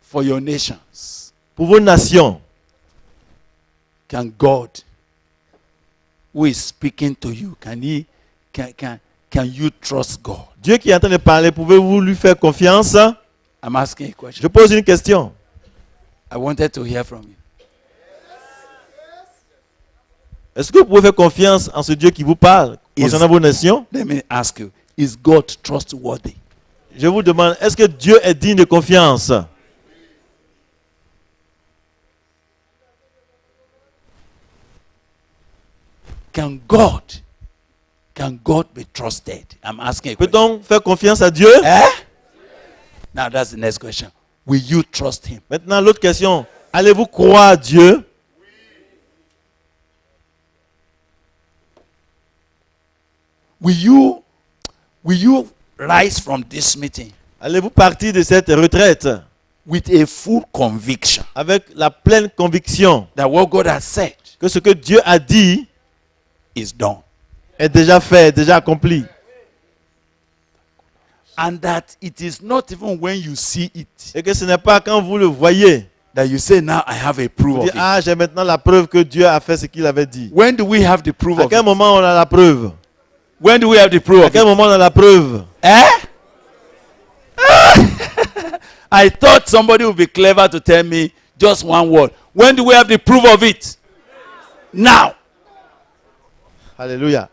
For your nations, Pour vos nations, can God, who is speaking to you, can you trust God? Dieu qui est en train de parler, pouvez-vous lui faire confiance? I'm asking a question. Je pose une question. I wanted to hear from you. Est-ce que vous pouvez faire confiance en ce Dieu qui vous parle concernant vos nations? Let me ask you, is God trustworthy? Je vous demande, est-ce que Dieu est digne de confiance? Can God be trusted? I'm asking a question. Peut-on faire confiance à Dieu? Eh? Now that's the next question. Will you trust Him? Maintenant, l'autre question. Allez-vous croire à Dieu? Will you rise from this meeting Allez-vous partir de cette retraite with a full conviction avec la pleine conviction that what God has said que ce que Dieu a dit is done, est déjà fait, déjà accompli? and that it is not even when you see it Et que ce n'est pas quand vous le voyez, that you say, now I have a proof vous of dites, it. ah, j'ai maintenant la preuve que Dieu a fait ce qu'il avait dit. When do we have the proof À of quel it? moment on a la preuve? When do we have the proof À of quel it? moment on a la preuve? Eh? I thought somebody would be clever to tell me just one word. When do we have the proof of it? Now. Alléluia.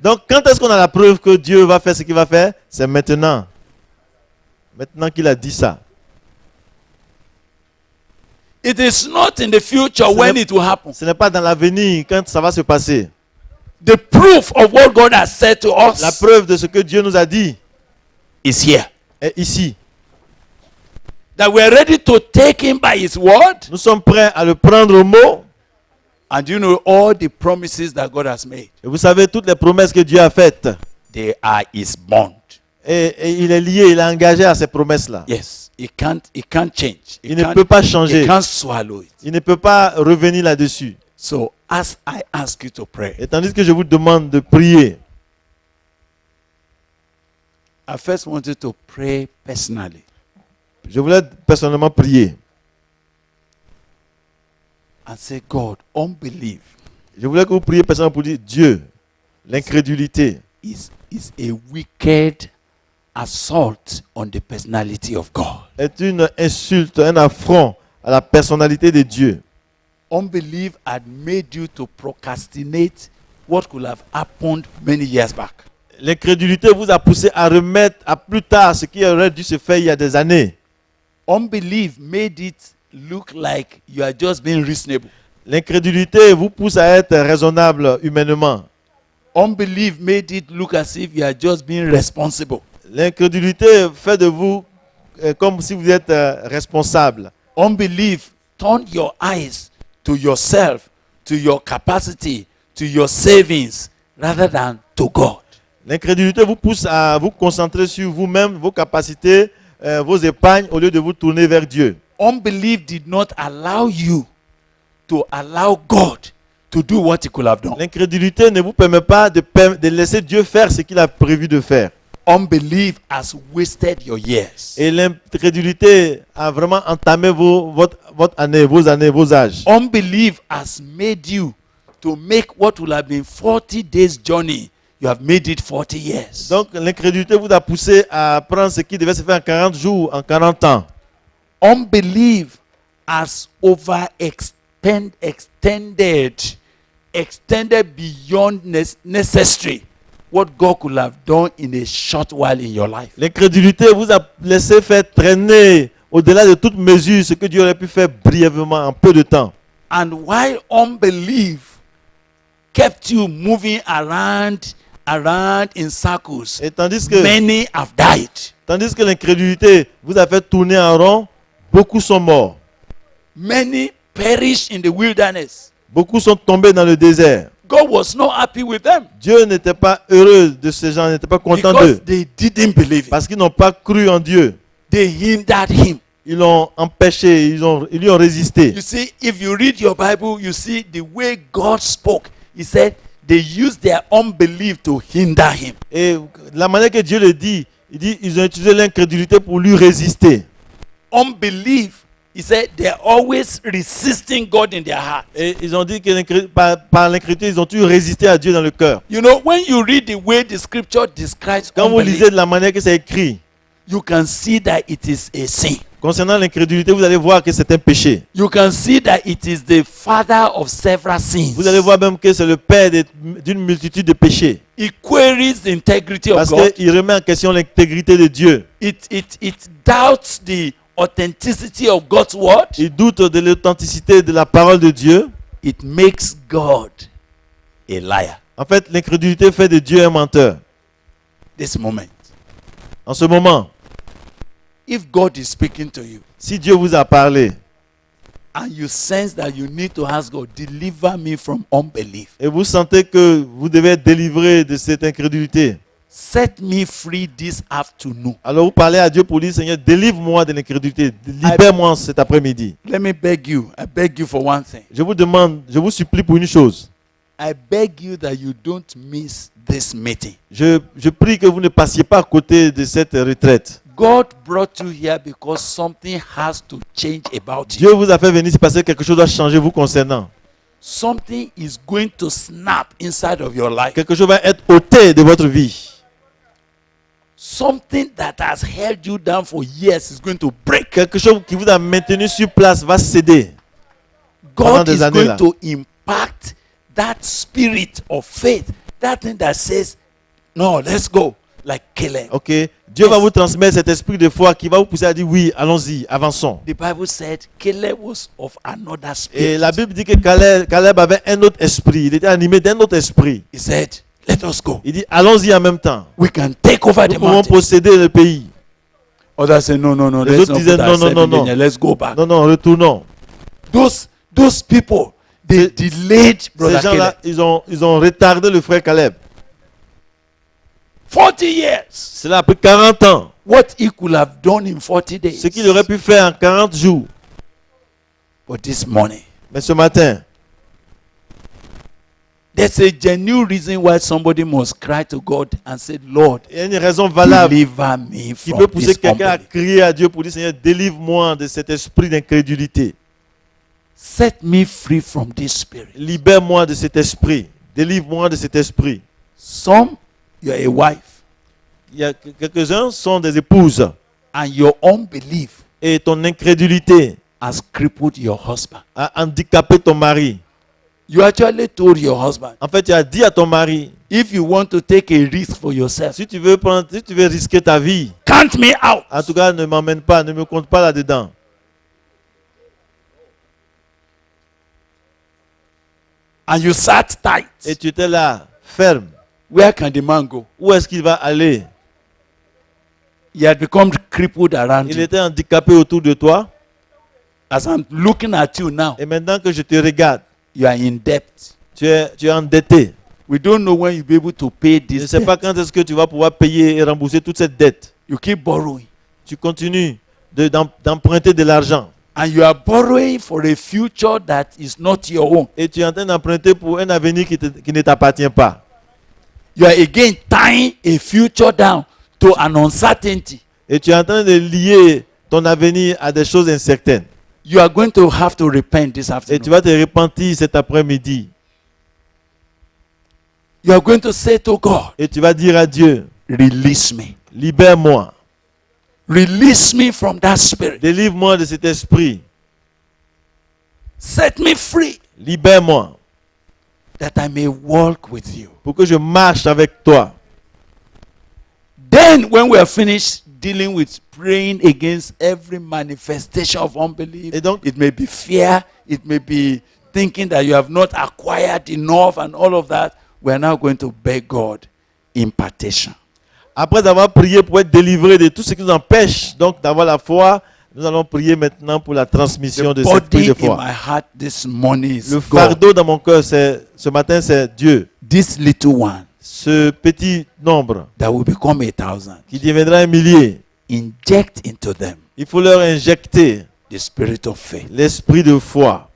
Donc, quand est-ce qu'on a la preuve que Dieu va faire ce qu'il va faire? C'est maintenant. Maintenant qu'il a dit ça. It is not in the future when it will happen. Ce n'est pas dans l'avenir quand ça va se passer. The proof of what God has said to La us preuve de ce que Dieu nous a dit is here. est ici. That we are ready to take Him by His word. Nous sommes prêts à le prendre au mot. And you know all the promises that God has made. Et vous savez, toutes les promesses que Dieu a faites, They are His bond. Et il est lié, il est engagé à ces promesses-là. Yes, he can't change. Il ne peut pas He changer. can't swallow it. Il ne peut pas revenir là-dessus. So as I ask you to pray, Et tandis que je vous demande de prier, I first want you to pray personally. je voulais personnellement prier. And say, God, unbelief Je voulais que vous priez personnellement pour dire Dieu, l'incrédulité is a wicked assault on the personality of God. est une insulte, un affront à la personnalité de Dieu. Unbelief had made you to procrastinate what could have happened many years back. L'incrédulité vous a poussé à remettre à plus tard ce qui aurait dû se faire il y a des années. Unbelief made it look like you are just being reasonable. L'incrédulité vous pousse à être raisonnable humainement. Unbelief made it look as if you are just being responsible. L'incrédulité fait de vous comme si vous êtes responsable. Unbelief turned your eyes to yourself, to your capacity, to your savings, rather than to God. L'incrédulité vous pousse à vous concentrer sur vous-même, vos capacités, vos épargnes, au lieu de vous tourner vers Dieu. Unbelief did not allow you to allow God to do what he could have done. L'incrédulité ne vous permet pas de laisser Dieu faire ce qu'il a prévu de faire. Unbelief has wasted your years. Et l'incrédulité a vraiment entamé votre année, vos âges. Unbelief has made you to make what would have been 40 days journey. You have made it 40 years. Donc l'incrédulité vous a poussé à prendre ce qui devait se faire en 40 jours, en 40 ans. Unbelief has extended beyond necessary what God could have done in a short while in your life. L'incrédulité vous a laissé faire traîner au-delà de toute mesure ce que Dieu aurait pu faire brièvement en peu de temps. And while unbelief kept you moving around in circles, Et tandis que many have died. l'incrédulité vous a fait tourner en rond, beaucoup sont morts. Many perished in the wilderness. Beaucoup sont tombés dans le désert. God was not happy with them Dieu n'était pas heureux de ces gens, n'était pas content because d'eux. they didn't believe it. Parce qu'ils n'ont pas cru en Dieu. They hindered him. Ils l'ont empêché, ils lui ont résisté. You see, if you read your Bible, you see the way God spoke. He said they used their unbelief to hinder him. Et la manière que Dieu le dit, il dit ils ont utilisé l'incrédulité pour lui résister. Unbelief, he said they're always resisting God in their heart. Et ils ont dit que par l'incrédulité, ils ont dû résister à Dieu dans le cœur. You know, when you read the way the scripture describes Quand vous unbelief, lisez de la manière que c'est écrit, you can see that it is a sin. concernant l'incrédulité, vous allez voir que c'est un péché. You can see that it is the father of several sins. Vous allez voir même que c'est le père d'une multitude de péchés. It queries the integrity of Parce God. qu'il remet en question l'intégrité de Dieu. It doubts the authenticity of God's word. Il doute de l'authenticité de la parole de Dieu. It makes God a liar. En fait, l'incrédulité fait de Dieu un menteur. This moment, En ce moment, if God is speaking to you si Dieu vous a parlé and you sense that you need to ask God, deliver me from unbelief, et vous sentez que vous devez être délivré de cette incrédulité, set me free this afternoon. alors vous parlez à Dieu pour dire, Seigneur, délivre-moi de l'incrédulité, libère-moi cet après-midi. Let me beg you. I beg you for one thing. Je vous demande, je vous supplie pour une chose. I beg you that you don't miss this meeting. Je prie que vous ne passiez pas à côté de cette retraite. God brought you here because something has to change about you. Dieu vous a fait venir, c'est parce que quelque chose doit changer vous concernant. Something is going to snap inside of your life. Quelque chose va être ôté de votre vie. Something that has held you down for years is going to break. Quelque chose qui vous a maintenu sur place va céder. Pendant God des is années going là. to impact that spirit of faith, that thing that says, no, let's go, like Caleb. Ok. Dieu va vous transmettre cet esprit de foi qui va vous pousser à dire oui, allons-y, avançons. The Bible said Caleb was of another Et spirit. la Bible dit que Caleb avait un autre esprit. Il était animé d'un autre esprit. He said, let us go. Il dit allons-y en même temps. We can take over Nous the pouvons mountain. posséder le pays. Others say, no, Les let's autres not disaient, put non, ourselves non, in non, danger. Let's go back. Non, retournons. Those people, they delayed Ces Brother gens-là, Caleb ils ont retardé le frère Caleb 40 years. Cela a pris 40 ans. What he could have done in 40 days. Ce qu'il aurait pu faire en 40 jours. But this morning, Mais ce matin, there's a genuine reason why somebody must cry to God and say, Lord, il y a une raison valable deliver me qui from peut pousser this quelqu'un à unbelief. crier à Dieu pour dire, Seigneur, délivre-moi de cet esprit d'incrédulité. Set me free from this spirit. Libère-moi de cet esprit. Délivre-moi de cet esprit. Some, you're a wife, Il y a quelques-uns sont des épouses. and your unbelief Et ton incrédulité has crippled your husband. a handicapé ton mari. You actually told your husband, En fait, tu as dit à ton mari, if you want to take a risk for yourself, si tu veux risquer ta vie, count me out. en tout cas, ne m'emmène pas, ne me compte pas là-dedans. And you sat tight. Et tu étais là, ferme. Where can the man go? Où est-ce qu'il va aller? He had become crippled around Il you. était handicapé autour de toi. As I'm looking at you now, Et maintenant que je te regarde, you are in debt. tu es endetté. We don't know when you'll be able to pay Je ne this sais pas debt. quand est-ce que tu vas pouvoir payer et rembourser toute cette dette. You keep borrowing. Tu continues d'emprunter de l'argent. And you are borrowing for a future that is not your own. Et tu es en train d'emprunter pour un avenir qui ne t'appartient pas. You are again tying a future down to an uncertainty. Et tu es en train de lier ton avenir à des choses incertaines. You are going to have to repent this Et tu afternoon. vas te repentir cet après-midi. You are going to say to God, Et tu vas dire à Dieu, release me. libère-moi. Release me from that spirit. Délivre-moi de cet esprit. Set me free Libère-moi. that I may walk with you. Pour que je marche avec toi. Then, when we are finished dealing with praying against every manifestation of unbelief, Et donc, it may be fear, it may be thinking that you have not acquired enough, and all of that, we are now going to beg God impartation. après avoir prié pour être délivré de tout ce qui nous empêche donc d'avoir la foi, nous allons prier maintenant pour la transmission The de cet esprit body de in foi. my heart this morning is Le God. fardeau dans mon cœur, ce matin, c'est Dieu. This little one Ce petit nombre that will become 1,000. qui deviendra un millier, Inject into them il faut leur injecter the spirit of faith. l'esprit de foi.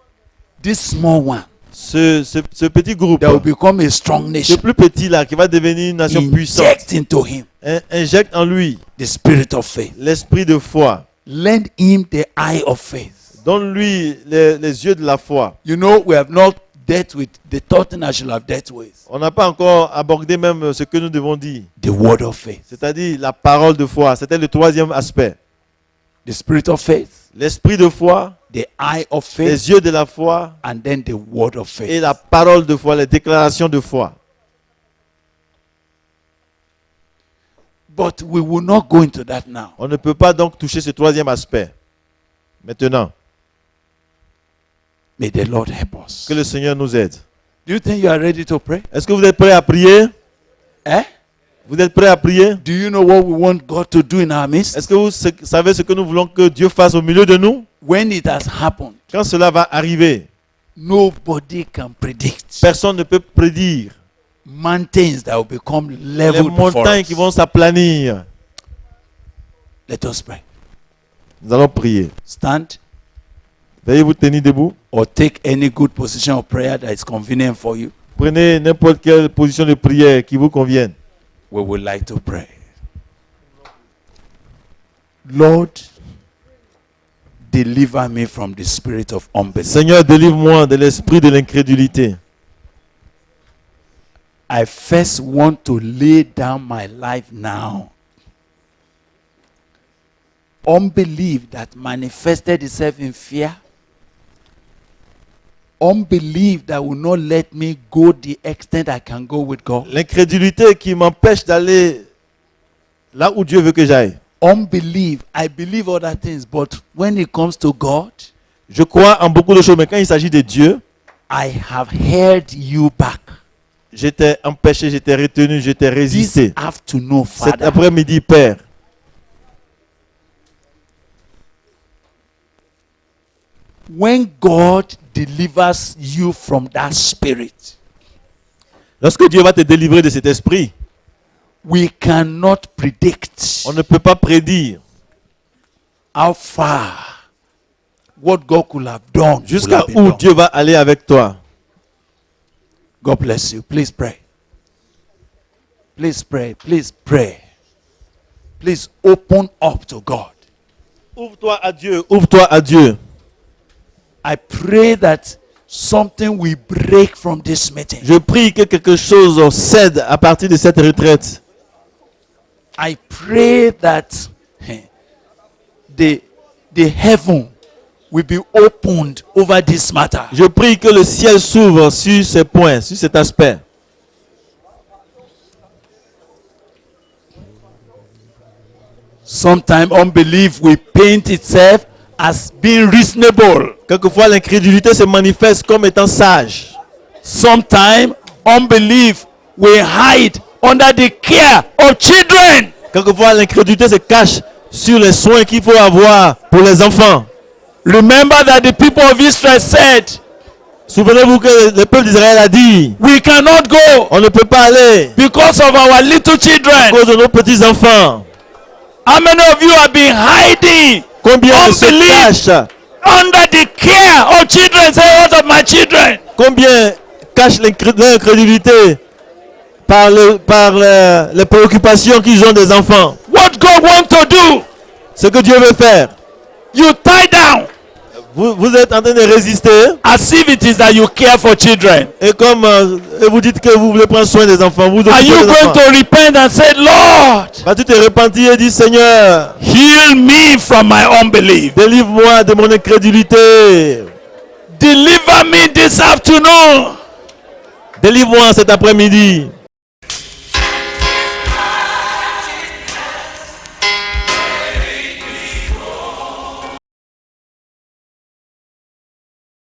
This small one Ce petit groupe, that will become a strong ce nation. plus petit là, qui va devenir une nation puissante, Inject into him injecte en lui the spirit of faith. l'esprit de foi. Lend him the eye of faith. Donne-lui les yeux de la foi. You know, we have not dealt with the third thing I should have dealt with. On n'a pas encore abordé même ce que nous devons dire, The word of faith. c'est-à-dire la parole de foi. C'était le troisième aspect. The spirit of faith, L'esprit de foi, the eye of faith, les yeux de la foi and then the word of et faith. la parole de foi, les déclarations de foi. But we will not go into that now. On ne peut pas donc toucher ce troisième aspect. Maintenant, May the Lord help us. que le Seigneur nous aide. Do you think you are ready to pray? Est-ce que vous êtes prêts à prier? Eh? Vous êtes prêts à prier? Do you know what we want God to do in our midst? Est-ce que vous savez ce que nous voulons que Dieu fasse au milieu de nous? When it has happened, Quand cela va arriver, nobody can predict. personne ne peut prédire Mountains that will become les leveled before montagnes us. qui vont s'aplanir. Let us pray. Nous allons prier. Stand Veuillez vous tenir debout. or take any good position of prayer that is convenient for you. Prenez n'importe quelle position de prière qui vous convienne. We would like to pray. Lord, deliver me from the spirit of unbelief. Seigneur, délivre-moi de l'esprit de l'incrédulité. I first want to lay down my life now. Unbelief that manifested itself in fear. Unbelief that will not let me go the extent I can go with God. L'incrédulité qui m'empêche d'aller là où Dieu veut que j'aille. Unbelief, I believe other things, but when it comes to God, Je crois en beaucoup de choses, mais quand il s'agit de Dieu, I have held you back. j'étais empêché, j'étais retenu, j'étais This résisté. afternoon, Cet Father, après-midi, Père, when God delivers you from that spirit, lorsque Dieu va te délivrer de cet esprit, we cannot predict On ne peut pas prédire how far what God could have done. will jusqu'à have been où done. Dieu va aller avec toi. God bless you. Please pray. Please pray. Please pray. Please open up to God. Ouvre-toi à Dieu. Ouvre-toi à Dieu. I pray that something will break from this meeting. Je prie que quelque chose cède à partir de cette retraite. I pray that the heaven will be opened over this matter. Je prie que le ciel s'ouvre sur ces points, sur cet aspect. Sometimes unbelief will paint itself as being reasonable. Quelquefois, l'incrédulité se manifeste comme étant sage. Sometimes unbelief will hide under the care of children. Quelquefois, l'incrédulité se cache sur les soins qu'il faut avoir pour les enfants. Remember that the people of Israel said, Souvenez-vous que le peuple d'Israël a dit, we cannot go on ne peut pas aller because of our little à children. cause de nos petits-enfants. How many of you have been hiding Combien se unbelief cachent under the care of children? Say, what of my children? Combien cachent l'incrédulité par les préoccupations qu'ils ont des enfants. What God wants to do, Ce que Dieu veut faire. you tie down Vous êtes en train de résister as if it is that you care for children. et comme et vous dites que vous voulez prendre soin des enfants. Vous Are occupez you des going enfants. to repent and say, Lord, Vas-tu te repentir et dire Seigneur, heal me from my unbelief? délivre-moi de mon incrédulité. Deliver me this afternoon. Délivre-moi cet après-midi.